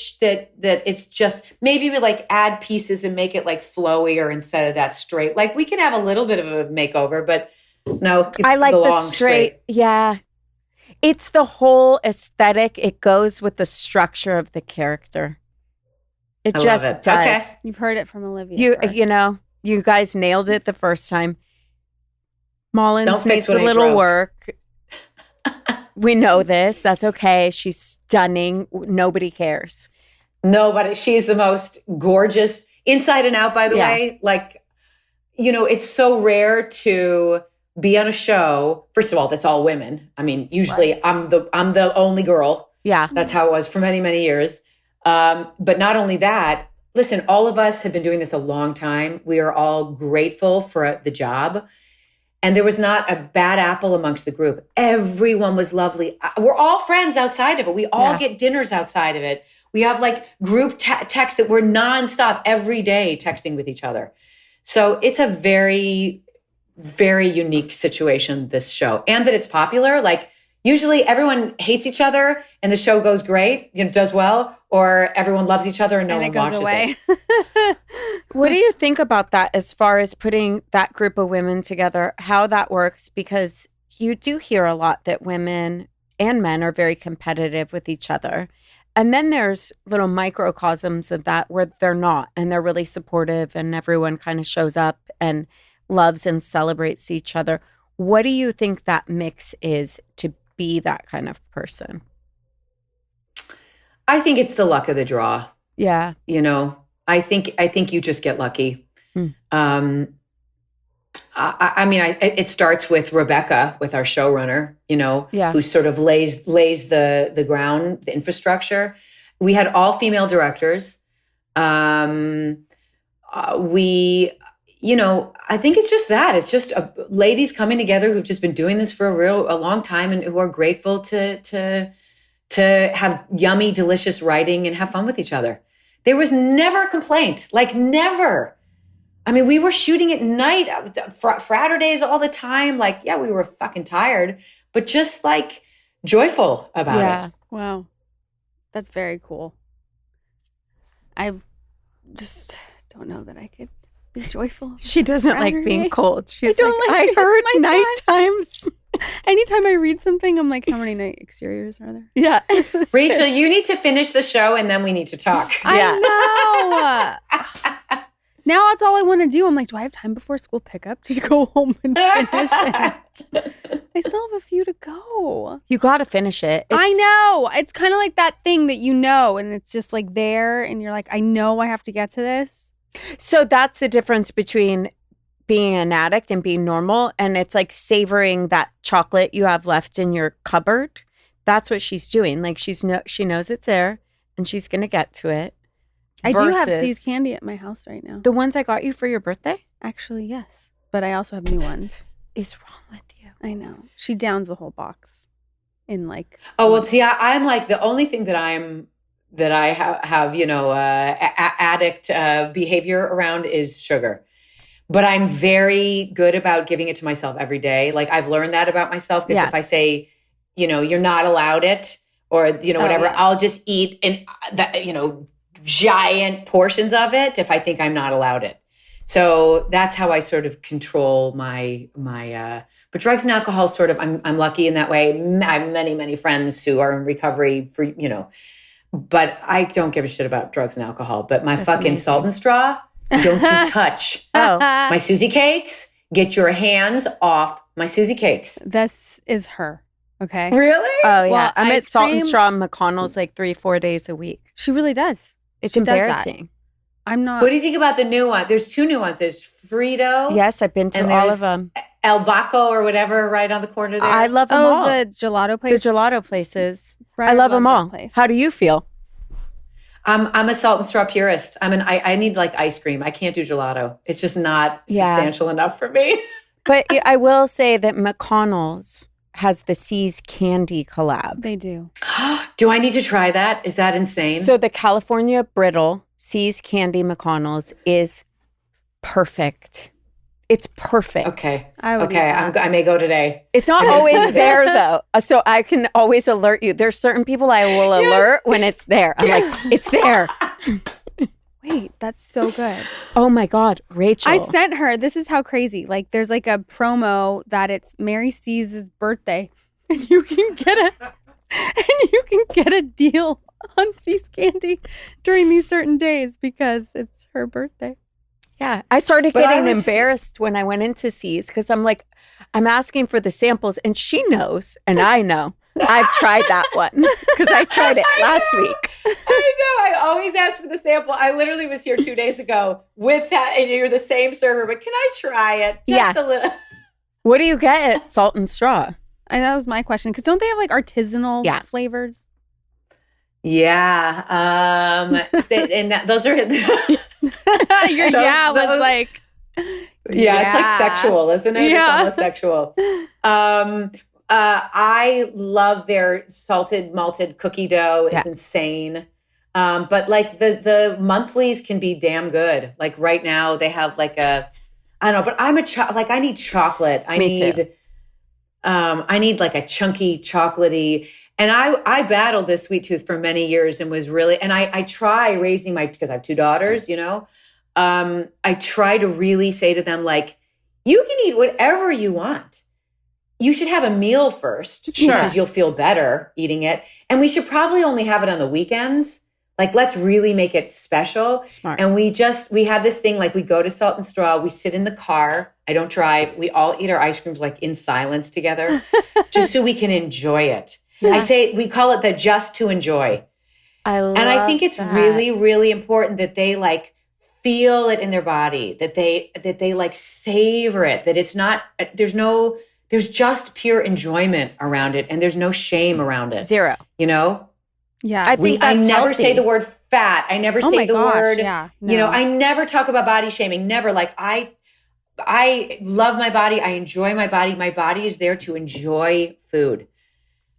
S6: that it's just maybe we like add pieces and make it like flowier instead of that straight. Like we can have a little bit of a makeover, but no,
S4: I like the
S6: long
S4: straight. Yeah. It's the whole aesthetic. It goes with the structure of the character. It
S6: I love
S4: just
S6: it.
S4: does.
S6: Okay.
S3: You've heard it from Olivia. first.
S4: You guys nailed it the first time. Mullins
S6: Don't fix
S4: needs
S6: what
S4: a
S6: ain't
S4: little
S6: broke.
S4: work. We know this. That's okay. She's stunning. Nobody cares.
S6: No, but she's the most gorgeous inside and out, by the
S4: Yeah.
S6: way. Like, it's so rare to be on a show. First of all, that's all women. I mean, usually I'm the only girl.
S4: Yeah.
S6: That's how it was for many, many years. But not only that, listen, all of us have been doing this a long time. We are all grateful for the job. And there was not a bad apple amongst the group. Everyone was lovely. We're all friends outside of it. We all get dinners outside of it. We have like group texts that we're nonstop every day texting with each other. So it's a very, very unique situation, this show. And that it's popular. Like usually everyone hates each other and the show goes great, does well, or everyone loves each other and no
S3: and
S6: one
S3: it goes
S6: watches
S3: away.
S6: it.
S4: What do you think about that as far as putting that group of women together, how that works? Because you do hear a lot that women and men are very competitive with each other. And then there's little microcosms of that where they're not, and they're really supportive and everyone kind of shows up and loves and celebrates each other. What do you think that mix is to be that kind of person?
S6: I think it's the luck of the draw.
S4: Yeah.
S6: I think you just get lucky.
S4: Mm.
S6: It starts with Rebecca, with our showrunner, who sort of lays the ground, the infrastructure. We had all female directors. I think it's just that. It's just ladies coming together who've just been doing this for a long time and who are grateful to have yummy, delicious writing and have fun with each other. There was never a complaint, like never. I mean, we were shooting at night, Saturdays all the time. Like, yeah, we were fucking tired, but just like joyful about it.
S3: Wow. That's very cool. I just don't know that I could be joyful.
S4: She doesn't like being
S3: Saturday.
S4: cold. She's
S3: don't
S4: like,
S3: like
S4: I
S3: it.
S4: heard
S3: It's my
S4: night times.
S3: Anytime I read something, I'm like, how many night exteriors are there?
S4: Yeah.
S6: Rachel, you need to finish the show and then we need to talk.
S3: I know. Now that's all I want to do. I'm like, do I have time before school pickup to go home and finish it? I still have a few to go.
S4: You got to finish it.
S3: I know. It's kind of like that thing that you know, and it's just like there, and you're like, I know I have to get to this.
S4: So that's the difference between being an addict and being normal. And it's like savoring that chocolate you have left in your cupboard. That's what she's doing. Like she knows it's there and she's going to get to it.
S3: I do have
S4: versus
S3: C's candy at my house right now.
S4: the ones I got you for your birthday.
S3: Actually, yes. But I also have new ones.
S4: What is wrong with you?
S3: I know. She downs the whole box in like.
S6: Oh, well, see, I'm like the only thing that I have addict behavior around is sugar. But I'm very good about giving it to myself every day. Like I've learned that about myself because if I say, you're not allowed it or, whatever, I'll just eat giant portions of it if I think I'm not allowed it. So that's how I sort of control my but drugs and alcohol sort of, I'm lucky in that way. I have many, many friends who are in recovery for, but I don't give a shit about drugs and alcohol. But my fucking salt and straw, don't you touch. My Susie cakes, get your hands off my Susie cakes.
S3: This is her. Okay.
S6: Really?
S4: Oh, yeah.
S3: Well,
S4: I'm at
S3: ice
S4: Salt and
S3: cream-
S4: Straw and McConnell's like 3-4 days a week.
S3: She really does.
S4: It's
S3: She does that.
S4: embarrassing.
S3: I'm not.
S6: What do you think about the new one? There's two new ones. There's Frito.
S4: Yes, I've been to
S6: And
S4: all of
S6: there's
S4: them.
S6: El Baco or whatever right on the corner there.
S4: I love them all.
S3: the gelato place.
S4: The gelato places.
S3: Right,
S4: I love them
S3: that
S4: all.
S3: place.
S4: How do you feel?
S6: I'm a salt and straw purist. I need like ice cream. I can't do gelato. It's just not substantial enough for me.
S4: But I will say that McConnell's has the C's Candy collab.
S3: They do.
S6: Do I need to try that? Is that insane?
S4: So the California Brittle C's Candy McConnell's is perfect. It's perfect.
S6: Okay.
S3: I would.
S6: Okay. I may go today.
S4: It's not always there though. So I can always alert you. There's certain people I will alert when it's there. I'm like, it's there.
S3: Wait, that's so good.
S4: Oh my God, Rachel.
S3: I sent her. This is how crazy. Like, there's like a promo that it's Mary C's birthday, and you can get a deal on C's candy during these certain days because it's her birthday.
S4: Yeah, I started
S6: But I
S4: getting
S6: was-
S4: embarrassed when I went into C's because I'm like, I'm asking for the samples and she knows and I know. I've tried that one because I tried it last week.
S6: I know. I always ask for the sample. I literally was here 2 days ago with that, and you're the same server, but can I try it? Just a little.
S4: What do you get at Salt and Straw?
S3: And that was my question because don't they have like artisanal
S4: Yeah.
S3: flavors?
S6: Yeah. Those are.
S3: Your
S6: Those-
S3: was like.
S6: Yeah, it's like sexual, isn't it?
S3: Yeah.
S6: It's almost sexual. I love their salted malted cookie dough. It's insane. But like the monthlies can be damn good. Like right now they have like I don't know, but I need chocolate. I need like a chunky chocolatey. And I battled this sweet tooth for many years and was really, and I try raising because I have two daughters, I try to really say to them, like, you can eat whatever you want. You should have a meal first because you'll feel better eating it. And we should probably only have it on the weekends. Like, let's really make it special.
S4: Smart.
S6: And we have this thing, like we go to Salt and Straw, we sit in the car. I don't drive. We all eat our ice creams like in silence together just so we can enjoy it.
S4: Yeah.
S6: We call it the just to enjoy. I think it's really, really important that they like feel it in their body, that they like savor it, that it's not, there's just pure enjoyment around it. And there's no shame around it.
S4: Zero.
S3: Yeah.
S4: I think
S6: I
S4: that's
S6: never
S4: healthy.
S6: say the word fat. I never say the word,
S3: Yeah. No.
S6: I never talk about body shaming. Never. Like I love my body. I enjoy my body. My body is there to enjoy food.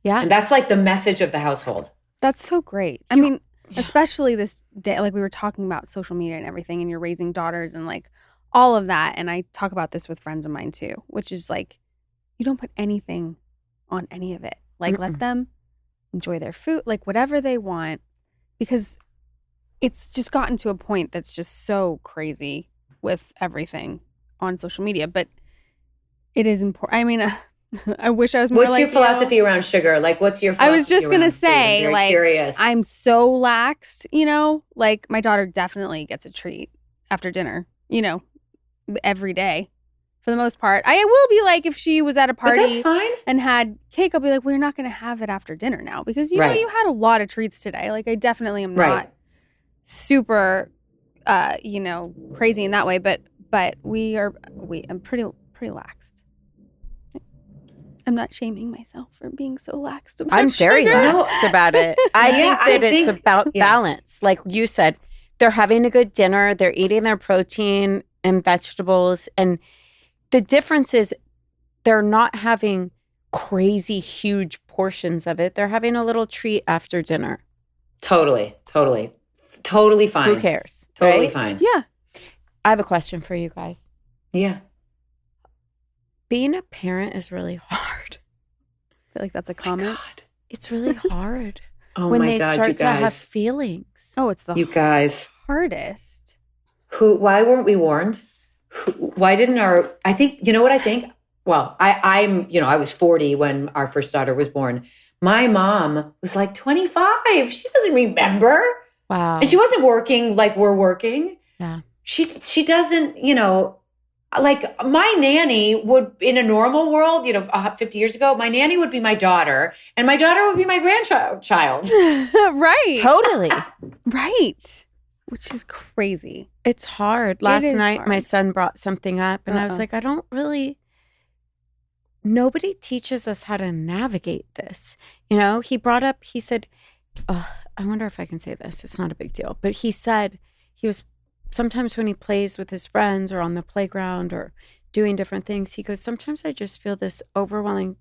S4: Yeah.
S6: And that's like the message of the household.
S3: That's so great. I mean, especially this day, like we were talking about social media and everything, and you're raising daughters and like all of that. And I talk about this with friends of mine too, which is like, you don't put anything on any of it. Like, let them enjoy their food, like whatever they want, because it's just gotten to a point that's just so crazy with everything on social media. But it is important. I mean, I wish I was more
S6: what's
S3: like
S6: your philosophy around sugar? Like, what's your philosophy
S3: I was just going to say, like,
S6: curious.
S3: I'm so laxed, you know, like my daughter definitely gets a treat after dinner, you know, every day for the most part. I will be like, if she was at a
S6: But
S3: party
S6: that's fine.
S3: and had cake, I'll be like, we're not going to have it after dinner now because, you know,
S6: Right.
S3: you had a lot of treats today. Like, I definitely am
S6: Right.
S3: not super, you know, crazy in that way, but I'm pretty laxed. I'm not shaming myself for being so laxed about
S4: I'm very
S3: sugar.
S4: lax about it. I think that it's about balance. Like you said, they're having a good dinner. They're eating their protein and vegetables. And the difference is they're not having crazy huge portions of it. They're having a little treat after dinner.
S6: Totally fine.
S4: Who cares?
S6: Totally
S4: right?
S6: fine.
S3: Yeah.
S4: I have a question for you guys.
S6: Yeah.
S4: Being a parent is really hard.
S3: I feel like that's a
S6: Oh my
S3: comment.
S6: God.
S4: It's really hard
S6: Oh
S4: when
S6: my
S4: they
S6: God,
S4: start
S6: you
S4: to have
S6: guys.
S4: feelings.
S3: Oh, it's the
S6: You guys.
S3: hardest.
S6: Why weren't we warned? Why didn't I think, you know what I think? Well, I'm, you know, I was 40 when our first daughter was born. My mom was like 25. She doesn't remember.
S4: Wow.
S6: And she wasn't working like we're working.
S4: Yeah.
S6: She doesn't, you know, like my nanny would, in a normal world, you know, 50 years ago, my nanny would be my daughter and my daughter would be my grandchild.
S3: Right.
S4: Totally.
S3: Right. Which is crazy.
S4: It's hard. Last
S3: is
S4: night, my
S3: hard.
S4: son brought something up, and I was like, nobody teaches us how to navigate this. You know, he said, I wonder if I can say this. It's not a big deal. But he said sometimes when he plays with his friends or on the playground or doing different things, he goes, sometimes I just feel this overwhelming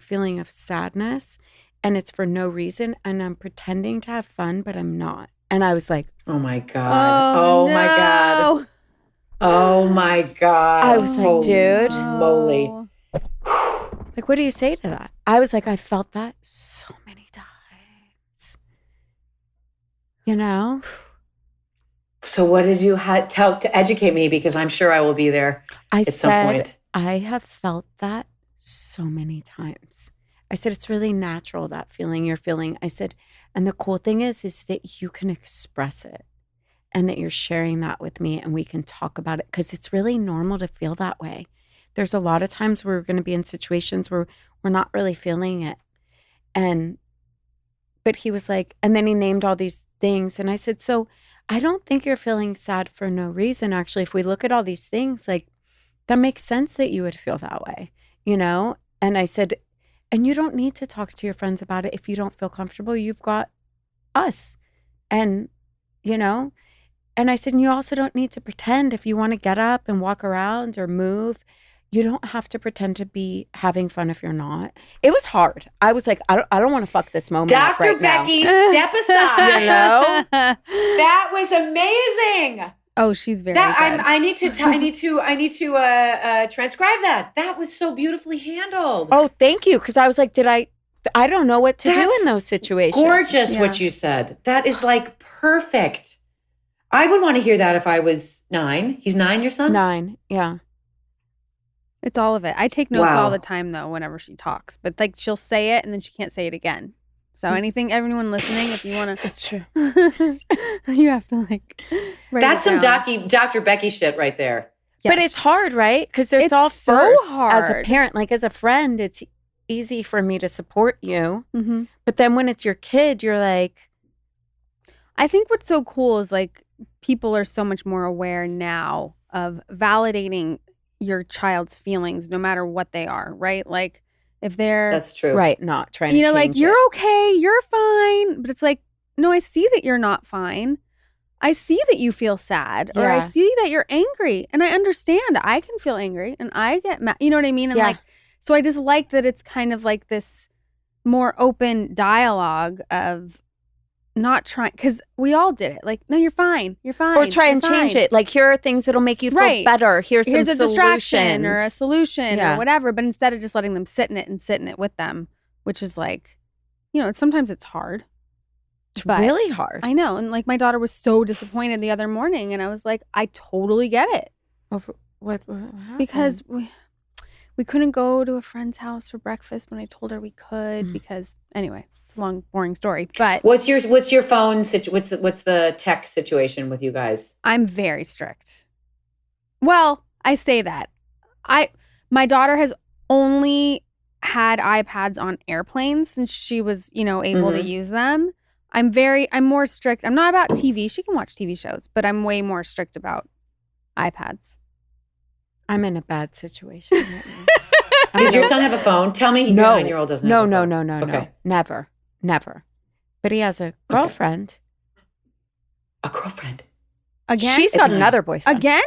S4: feeling of sadness, and it's for no reason. And I'm pretending to have fun, but I'm not. And I was like,
S6: Oh my God. Oh my God.
S3: no.
S6: Oh my God.
S4: I was like,
S6: Holy
S4: dude.
S6: moly.
S4: Like, what do you say to that? I was like, I felt that so many times. You know?
S6: So what did you tell to educate me? Because I'm sure I will be there
S4: I
S6: at some
S4: said,
S6: point.
S4: I have felt that so many times. I said, it's really natural, that feeling you're feeling. I said, and the cool thing is that you can express it and that you're sharing that with me and we can talk about it because it's really normal to feel that way. There's a lot of times we're going to be in situations where we're not really feeling it. But he was like, and then he named all these things. And I said, so I don't think you're feeling sad for no reason. Actually, if we look at all these things, like that makes sense that you would feel that way, you know? And I said, and you don't need to talk to your friends about it if you don't feel comfortable. You've got us. And, you know, and I said, and you also don't need to pretend if you want to get up and walk around or move. You don't have to pretend to be having fun if you're not. It was hard. I was like, I don't want to fuck this moment up
S6: Dr.
S4: right now.
S6: Becky, step aside.
S4: You know?
S6: That was amazing.
S3: Oh, she's very
S6: That
S3: good.
S6: I need to transcribe that. That was so beautifully handled.
S4: Oh, thank you. Because I was like, I don't know what to do
S6: That's
S4: in those situations.
S6: Gorgeous
S3: Yeah.
S6: what you said. That is like perfect. I would want to hear that if I was 9. He's 9, your son?
S4: 9. Yeah.
S3: It's all of it. I take notes
S6: Wow.
S3: all the time, though, whenever she talks. But, like, she'll say it, and then she can't say it again. So everyone listening, if you want to...
S4: That's true.
S3: you have to, like, write
S6: That's
S3: it
S6: some
S3: down.
S6: Dr. Becky shit right there.
S4: But
S3: Yes.
S4: it's hard, right? Because it's
S3: It's
S4: all
S3: so
S4: first as a
S3: hard.
S4: parent. Like as a friend, it's easy for me to support you.
S3: Mhm.
S4: But then when it's your kid, you're like,
S3: I think what's so cool is, like, people are so much more aware now of validating your child's feelings, no matter what they are, right? Like, if they're...
S6: That's true.
S4: right, not trying to
S3: you know, like,
S4: change
S3: you're
S4: it.
S3: okay, you're fine. But it's like, no, I see that you're not fine. I see that you feel sad, or I
S4: Yeah.
S3: see that you're angry, and I understand. I can feel angry, and I get mad. You know what I mean? And
S4: Yeah.
S3: like, so I just like that it's kind of like this more open dialogue of not trying, because we all did it. Like, no, you're fine. You're fine.
S4: Or try
S3: you're
S4: and change
S3: fine.
S4: it. Like, here are things that'll make you feel
S3: Right.
S4: better. Here's
S3: a
S4: some
S3: distraction or a
S4: solutions.
S3: solution
S4: Yeah.
S3: or whatever. But instead of just letting them sit in it with them, which is like, sometimes it's hard.
S4: It's
S3: but
S4: really hard.
S3: I know. And like my daughter was so disappointed the other morning, and I was like, I totally get it.
S4: What happened?
S3: Because we couldn't go to a friend's house for breakfast when I told her we could because anyway, it's a long, boring story. But
S6: what's your phone what's the tech situation with you guys?
S3: I'm very strict. Well, I say that. My daughter has only had iPads on airplanes since she was, able to use them. I'm more strict. I'm not about TV. She can watch TV shows, but I'm way more strict about iPads.
S4: I'm in a bad situation right now.
S6: Does your son have a phone? Tell me your 9-year-old doesn't have a phone.
S4: No.
S6: Okay.
S4: Never. But he has a girlfriend.
S6: A girlfriend?
S3: Again?
S4: She's got another boyfriend.
S3: Again?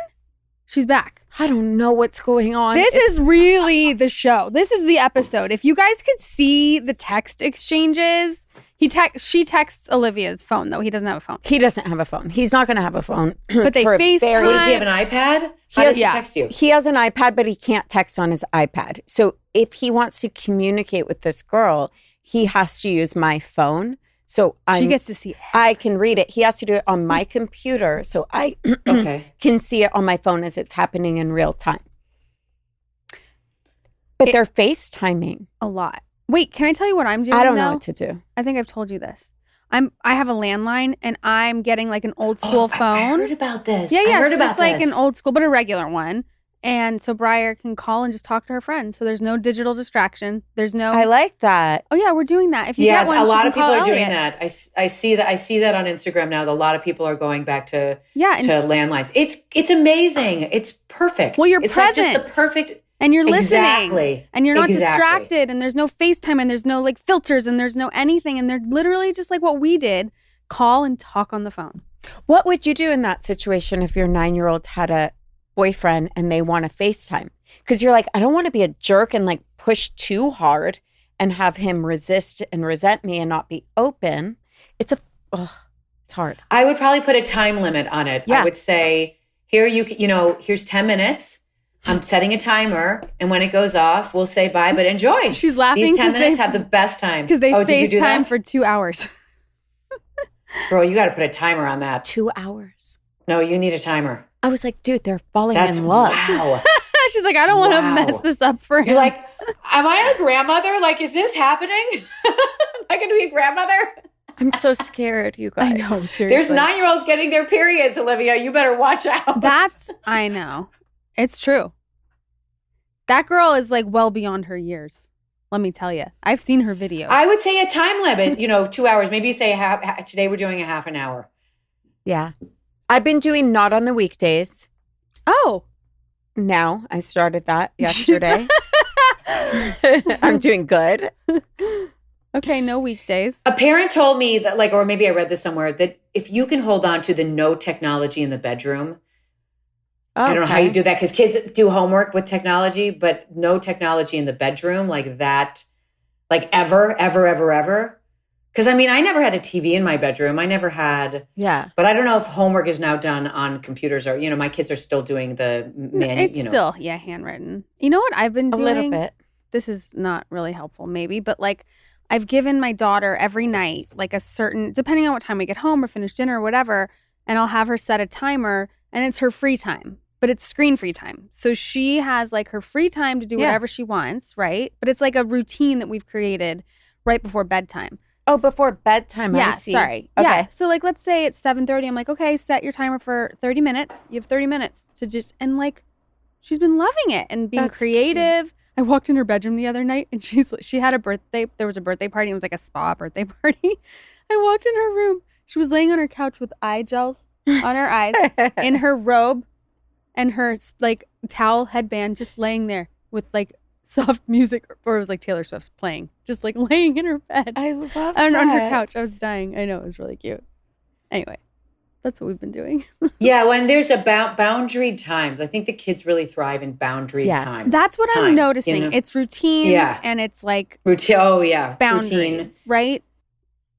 S3: She's back.
S4: I don't know what's going on.
S3: This is really the show. This is the episode. If you guys could see the text exchanges, she texts Olivia's phone, though. He doesn't have a phone.
S4: He doesn't have a phone. He's not going to have a phone.
S3: But they
S6: Does he
S3: FaceTime.
S6: have an iPad? How does he text you?
S4: He has an iPad, but he can't text on his iPad. So if he wants to communicate with this girl, he has to use my phone. So
S3: she gets to see it.
S4: I can read it. He has to do it on my computer. So I can see it on my phone as it's happening in real time. But they're FaceTiming.
S3: A lot. Wait, can I tell you what I'm doing?
S4: I don't know what to do.
S3: I think I've told you this. I have a landline and I'm getting like an old school phone.
S6: I heard about this.
S3: Yeah,
S6: I heard
S3: it's
S6: about
S3: just like
S6: this.
S3: an old school, but a regular one. And so Briar can call and just talk to her friend. So there's no digital distraction. There's no.
S4: I like that.
S3: Oh yeah, we're doing that. If you get one,
S6: a lot of
S3: she
S6: people
S3: can
S6: are
S3: call
S6: doing
S3: Elliot.
S6: that. I see that. I see that on Instagram now. That a lot of people are going back to
S3: and
S6: landlines. It's amazing. It's perfect.
S3: Well, you're
S6: it's
S3: present.
S6: Like just the perfect.
S3: And you're listening.
S6: Exactly.
S3: And you're not
S6: Exactly.
S3: distracted. And there's no FaceTime and there's no like filters and there's no anything. And they're literally just like what we did. Call and talk on the phone.
S4: What would you do in that situation if your 9-year-old had a boyfriend and they want to FaceTime? Because you're like, I don't want to be a jerk and like push too hard and have him resist and resent me and not be open. It's hard.
S6: I would probably put a time limit on it.
S4: Yeah.
S6: I would say, here's 10 minutes. I'm setting a timer, and when it goes off, we'll say bye, but enjoy.
S3: She's laughing
S6: These 10
S3: because
S6: minutes have the best time.
S3: Because they
S6: did you do
S3: FaceTime
S6: that?
S3: for 2 hours.
S6: Girl, you got to put a timer on that.
S4: 2 hours.
S6: No, you need a timer.
S4: I was like, dude, they're falling
S6: That's
S4: in love.
S6: wow.
S3: She's like, I don't want to
S6: Wow.
S3: mess this up for him.
S6: You're like, am I a grandmother? Like, is this happening? Am I going to be a grandmother?
S4: I'm so scared, you guys.
S3: I know, seriously.
S6: There's 9-year-olds getting their periods, Olivia. You better watch out.
S3: I know. It's true. That girl is like well beyond her years. Let me tell you. I've seen her videos.
S6: I would say a time limit, 2 hours. Maybe you say today we're doing a half an hour.
S4: Yeah. I've been doing not on the weekdays.
S3: Oh.
S4: Now I started that yesterday. I'm doing good.
S3: Okay, no weekdays.
S6: A parent told me that, or maybe I read this somewhere, that if you can hold on to the no technology in the bedroom, I don't know how you do that because kids do homework with technology, but no technology in the bedroom like that, ever. Because I never had a TV in my bedroom. I never had.
S4: Yeah.
S6: But I don't know if homework is now done on computers or, my kids are still doing the
S3: It's still, handwritten. You know what I've been doing?
S4: A little bit.
S3: This is not really helpful, maybe, but I've given my daughter every night, a certain, depending on what time we get home or finish dinner or whatever, and I'll have her set a timer and it's her free time, but it's screen free time. So she has her free time to do whatever she wants, right? But it's a routine that we've created right before bedtime.
S4: Oh, before bedtime,
S3: Yeah,
S4: I see.
S3: sorry.
S4: Okay.
S3: Yeah. So let's say it's 7:30. I'm like, okay, set your timer for 30 minutes. You have 30 minutes to just, and she's been loving it and being
S4: That's
S3: creative. Cute. I walked in her bedroom the other night and she had a birthday. There was a birthday party. It was like a spa birthday party. I walked in her room. She was laying on her couch with eye gels on her eyes in her robe and her towel headband, just laying there with soft music, or it was Taylor Swift's playing, just laying in her bed.
S4: I love that.
S3: And on her couch. I was dying. I know, it was really cute. Anyway, that's what we've been doing.
S6: Yeah, when there's a boundary times, I think the kids really thrive in boundary times.
S3: That's what I'm noticing. It's routine.
S6: Yeah.
S3: And it's
S6: routine. Oh yeah,
S3: boundary,
S6: routine.
S3: right?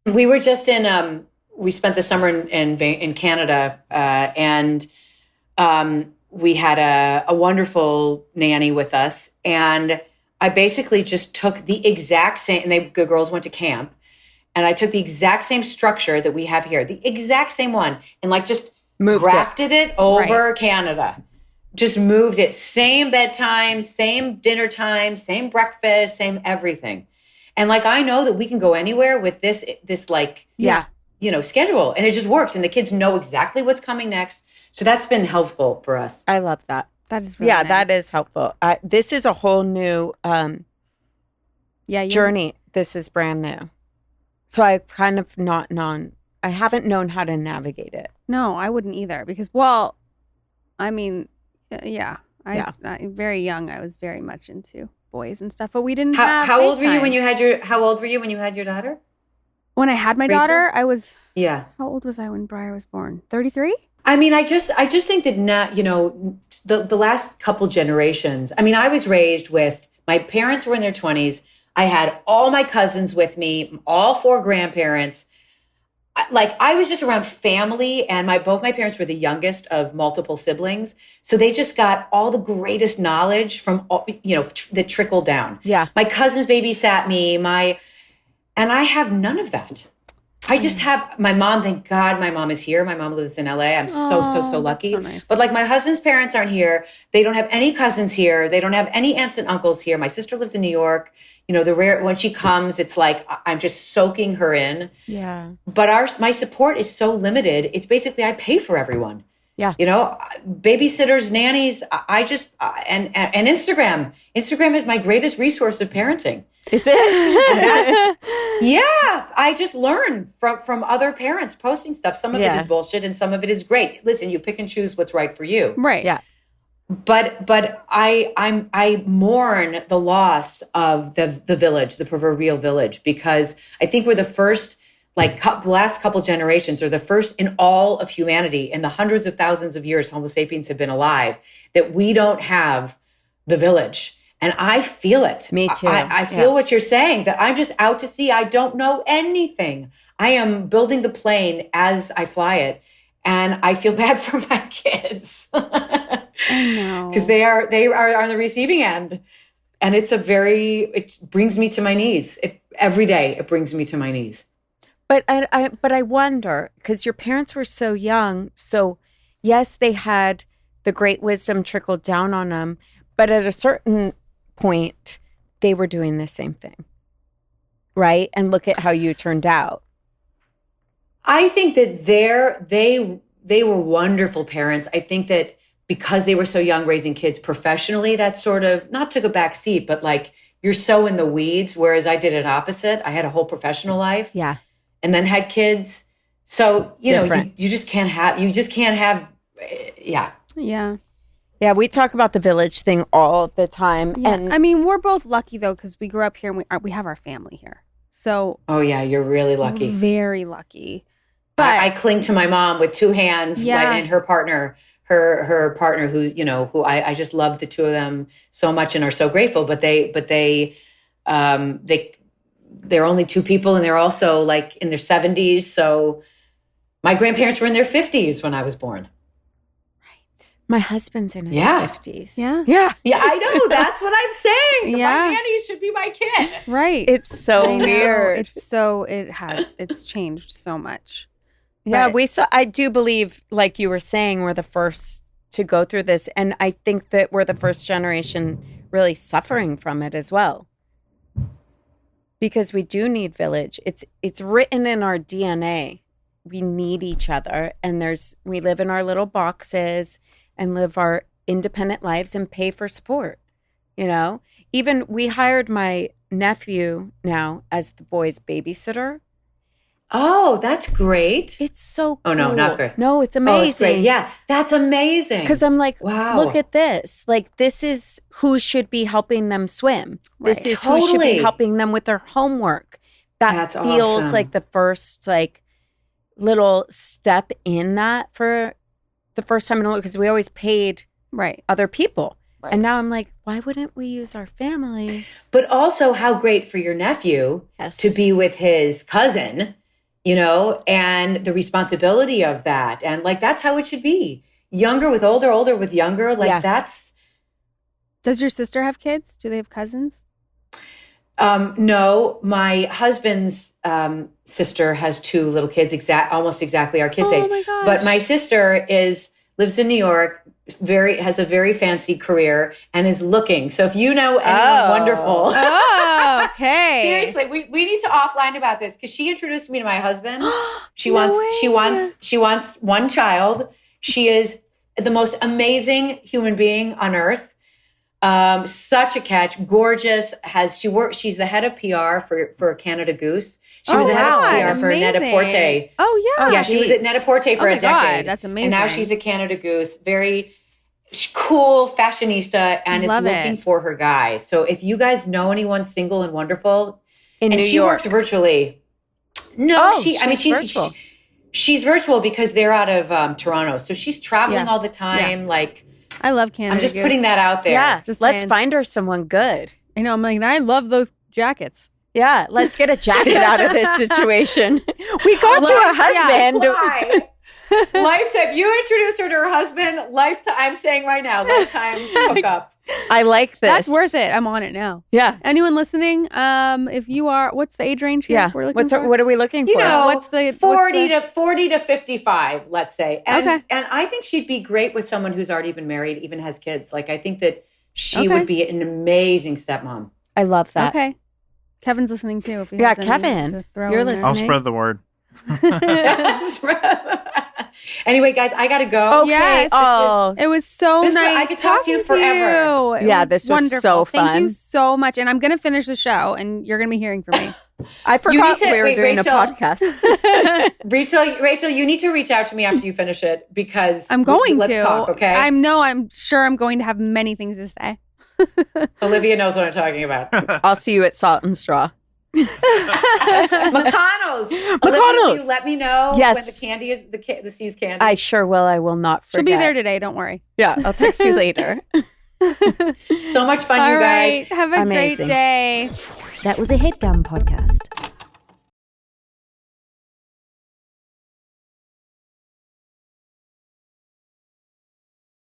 S6: We were just in we spent the summer in Canada, and we had a wonderful nanny with us. And I basically just took the exact same, and the girls went to camp, and I took the exact same structure that we have here, the exact same one, and like just grafted it over Canada. Just moved it. Same bedtime, same dinner time, same breakfast, same everything. And like, I know that we can go anywhere with this like, schedule, and it just works. And the kids know exactly what's coming next. So that's been helpful for us.
S4: I love that.
S3: That is really nice.
S4: That is helpful. This is a whole new journey. This is brand new. So I kind of I haven't known how to navigate it.
S3: No, I wouldn't either because, I mean, very young. I was very much into boys and stuff, but we didn't have
S6: How old were you
S3: FaceTime.
S6: when you had your daughter?
S3: When I had my
S6: Rachel?
S3: daughter, I was.
S6: Yeah.
S3: How old was I when Briar was born? 33.
S6: I mean, I just think that not, the last couple generations. I mean, I was raised with my parents were in their 20s. I had all my cousins with me, all 4 grandparents. Like, I was just around family, and both my parents were the youngest of multiple siblings. So they just got all the greatest knowledge from, that trickled down.
S4: Yeah.
S6: My cousins babysat me, and I have none of that. I just have my mom. Thank God my mom is here. My mom lives in LA. I'm so lucky.
S3: So nice.
S6: But like, my husband's parents aren't here. They don't have any cousins here. They don't have any aunts and uncles here. My sister lives in New York. When she comes, it's like I'm just soaking her in.
S4: Yeah.
S6: But my support is so limited. It's basically I pay for everyone.
S4: Yeah.
S6: Babysitters, nannies. I just and Instagram. Instagram is my greatest resource of parenting.
S4: Is it?
S6: Yeah, I just learn from other parents posting stuff. Some of it is bullshit, and some of it is great. Listen, you pick and choose what's right for you.
S3: Right.
S4: Yeah.
S6: But I mourn the loss of the village, the proverbial village, because I think we're the first, the last couple generations, are the first in all of humanity, in the hundreds of thousands of years Homo sapiens have been alive, that we don't have the village. And I feel it.
S4: Me too.
S6: I feel what you're saying, that I'm just out to sea. I don't know anything. I am building the plane as I fly it. And I feel bad for my kids.
S3: I know.
S6: Because they are on the receiving end. And it brings me to my knees. Every day it brings me to my knees.
S4: But I wonder, because your parents were so young, so yes, they had the great wisdom trickled down on them, but at a certain point, they were doing the same thing, right? And look at how you turned out.
S6: I think that they were wonderful parents. I think that because they were so young raising kids professionally, that sort of not took a back seat, but like you're so in the weeds, whereas I did it opposite. I had a whole professional life.
S4: Yeah.
S6: And then had kids. So, you just can't have, yeah.
S3: Yeah.
S4: Yeah, we talk about the village thing all the time.
S3: Yeah.
S4: And
S3: I mean, we're both lucky though, because we grew up here and we have our family here. So.
S6: Oh yeah, you're really lucky.
S3: Very lucky. But
S6: I cling to my mom with 2 hands, and her partner, her partner, who I just love the 2 of them so much and are so grateful. But they're only 2 people, and they're also like in their 70s. So my grandparents were in their 50s when I was born.
S4: my husband's in his 50s.
S3: Yeah.
S4: Yeah.
S6: Yeah, I know. That's what I'm saying.
S3: Yeah.
S6: My nanny should be my kid.
S3: Right.
S4: It's so
S3: I know.
S4: weird.
S3: It's changed so much.
S4: Yeah,
S3: But-
S4: I do believe, like you were saying, we're the first to go through this. And I think that we're the first generation really suffering from it as well. Because we do need village. It's written in our DNA. We need each other. And we live in our little boxes and live our independent lives and pay for support. Even we hired my nephew now as the boys' babysitter.
S6: Oh, that's great.
S4: It's so cool.
S6: Oh, no, not great.
S4: No, it's
S6: Oh,
S4: amazing.
S6: it's great. Yeah, that's amazing.
S4: Because I'm like,
S6: wow.
S4: look at this. Like, this is who should be helping them swim.
S3: Right.
S4: This is who should be
S6: Totally.
S4: helping them with their homework. That
S6: That's
S4: feels
S6: awesome.
S4: like the first, little step in that for the first time in a while, because we always paid
S3: Right.
S4: other people.
S3: Right.
S4: And now I'm like, why wouldn't we use our family?
S6: But also how great for your nephew
S4: Yes.
S6: to be with his cousin, and the responsibility of that. And like, that's how it should be. Younger with older, older with younger. Like that's.
S3: Does your sister have kids? Do they have cousins?
S6: No, my husband's sister has 2 little kids, almost exactly our kids' age.
S3: Oh my gosh.
S6: But my sister lives in New York, has a very fancy career, and is looking. So if you know anyone wonderful,
S3: Oh, okay.
S6: seriously, we need to offline about this because she introduced me to my husband. She
S3: No
S6: wants 1 child. She is the most amazing human being on earth. Such a catch, gorgeous. She's the head of PR for Canada Goose. She was the head of PR for Net-a-Porter.
S3: Oh yeah.
S6: Yeah, she was at Net-a-Porter for a decade.
S3: God, that's amazing.
S6: And now she's at Canada Goose. Very cool fashionista and is looking for her guy. So if you guys know anyone single and wonderful,
S4: in New
S6: she
S4: York,
S6: works virtually. No, she's
S4: virtual.
S6: She's virtual because they're out of Toronto, so she's traveling all the time.
S3: Yeah.
S6: Like,
S3: I love Canada.
S6: I'm just putting that out there.
S4: Yeah,
S3: Just
S4: let's
S3: saying.
S4: find her someone good.
S3: I know. I'm like, I love those jackets.
S4: Yeah, let's get a jacket out of this situation. We got you a husband.
S6: Why? Lifetime. You introduce her to her husband. Lifetime. I'm saying right now, lifetime hook up.
S4: I like this.
S3: That's worth it. I'm on it now.
S4: Yeah.
S3: Anyone listening? If you are, what's the age range here?
S4: Yeah.
S3: We're looking for?
S4: What are we looking for?
S3: what's the
S6: 40 to 55, let's say. And,
S3: Okay.
S6: And I think she'd be great with someone who's already been married, even has kids. Like, I think that she would be an amazing stepmom.
S4: I love that.
S3: Okay. Kevin's listening too. If he
S4: Yeah,
S3: has anything
S4: Kevin,
S3: to throw
S4: you're
S3: in there.
S4: listening.
S5: I'll spread the word.
S6: Anyway, guys, I gotta go.
S4: Okay.
S3: Yes.
S4: Oh,
S3: It was so
S6: This-
S3: nice
S6: I could talk to you forever.
S3: It
S4: Yeah,
S3: was
S4: this was
S3: wonderful.
S4: so
S3: Thank you
S4: fun.
S3: so much. And I'm going to finish the show and you're going to be hearing from me.
S4: I forgot
S6: to-
S4: we were
S6: wait,
S4: doing
S6: Rachel.
S4: a podcast.
S6: Rachel, you need to reach out to me after you finish it because
S3: I'm going
S6: let's
S3: to.
S6: talk, okay?
S3: I'm sure I'm going to have many things to say.
S6: Olivia knows what I'm talking about.
S4: I'll see you at Salt and Straw.
S6: McConnell's. Olivia, will you let me know
S4: Yes.
S6: when the candy is the C's candy.
S4: I sure will. I will not forget.
S3: She'll be there today. Don't worry.
S4: Yeah, I'll text you later.
S6: So much fun,
S3: All
S6: you guys.
S3: right. Have a
S4: Amazing.
S3: great day.
S1: That was a headgum podcast.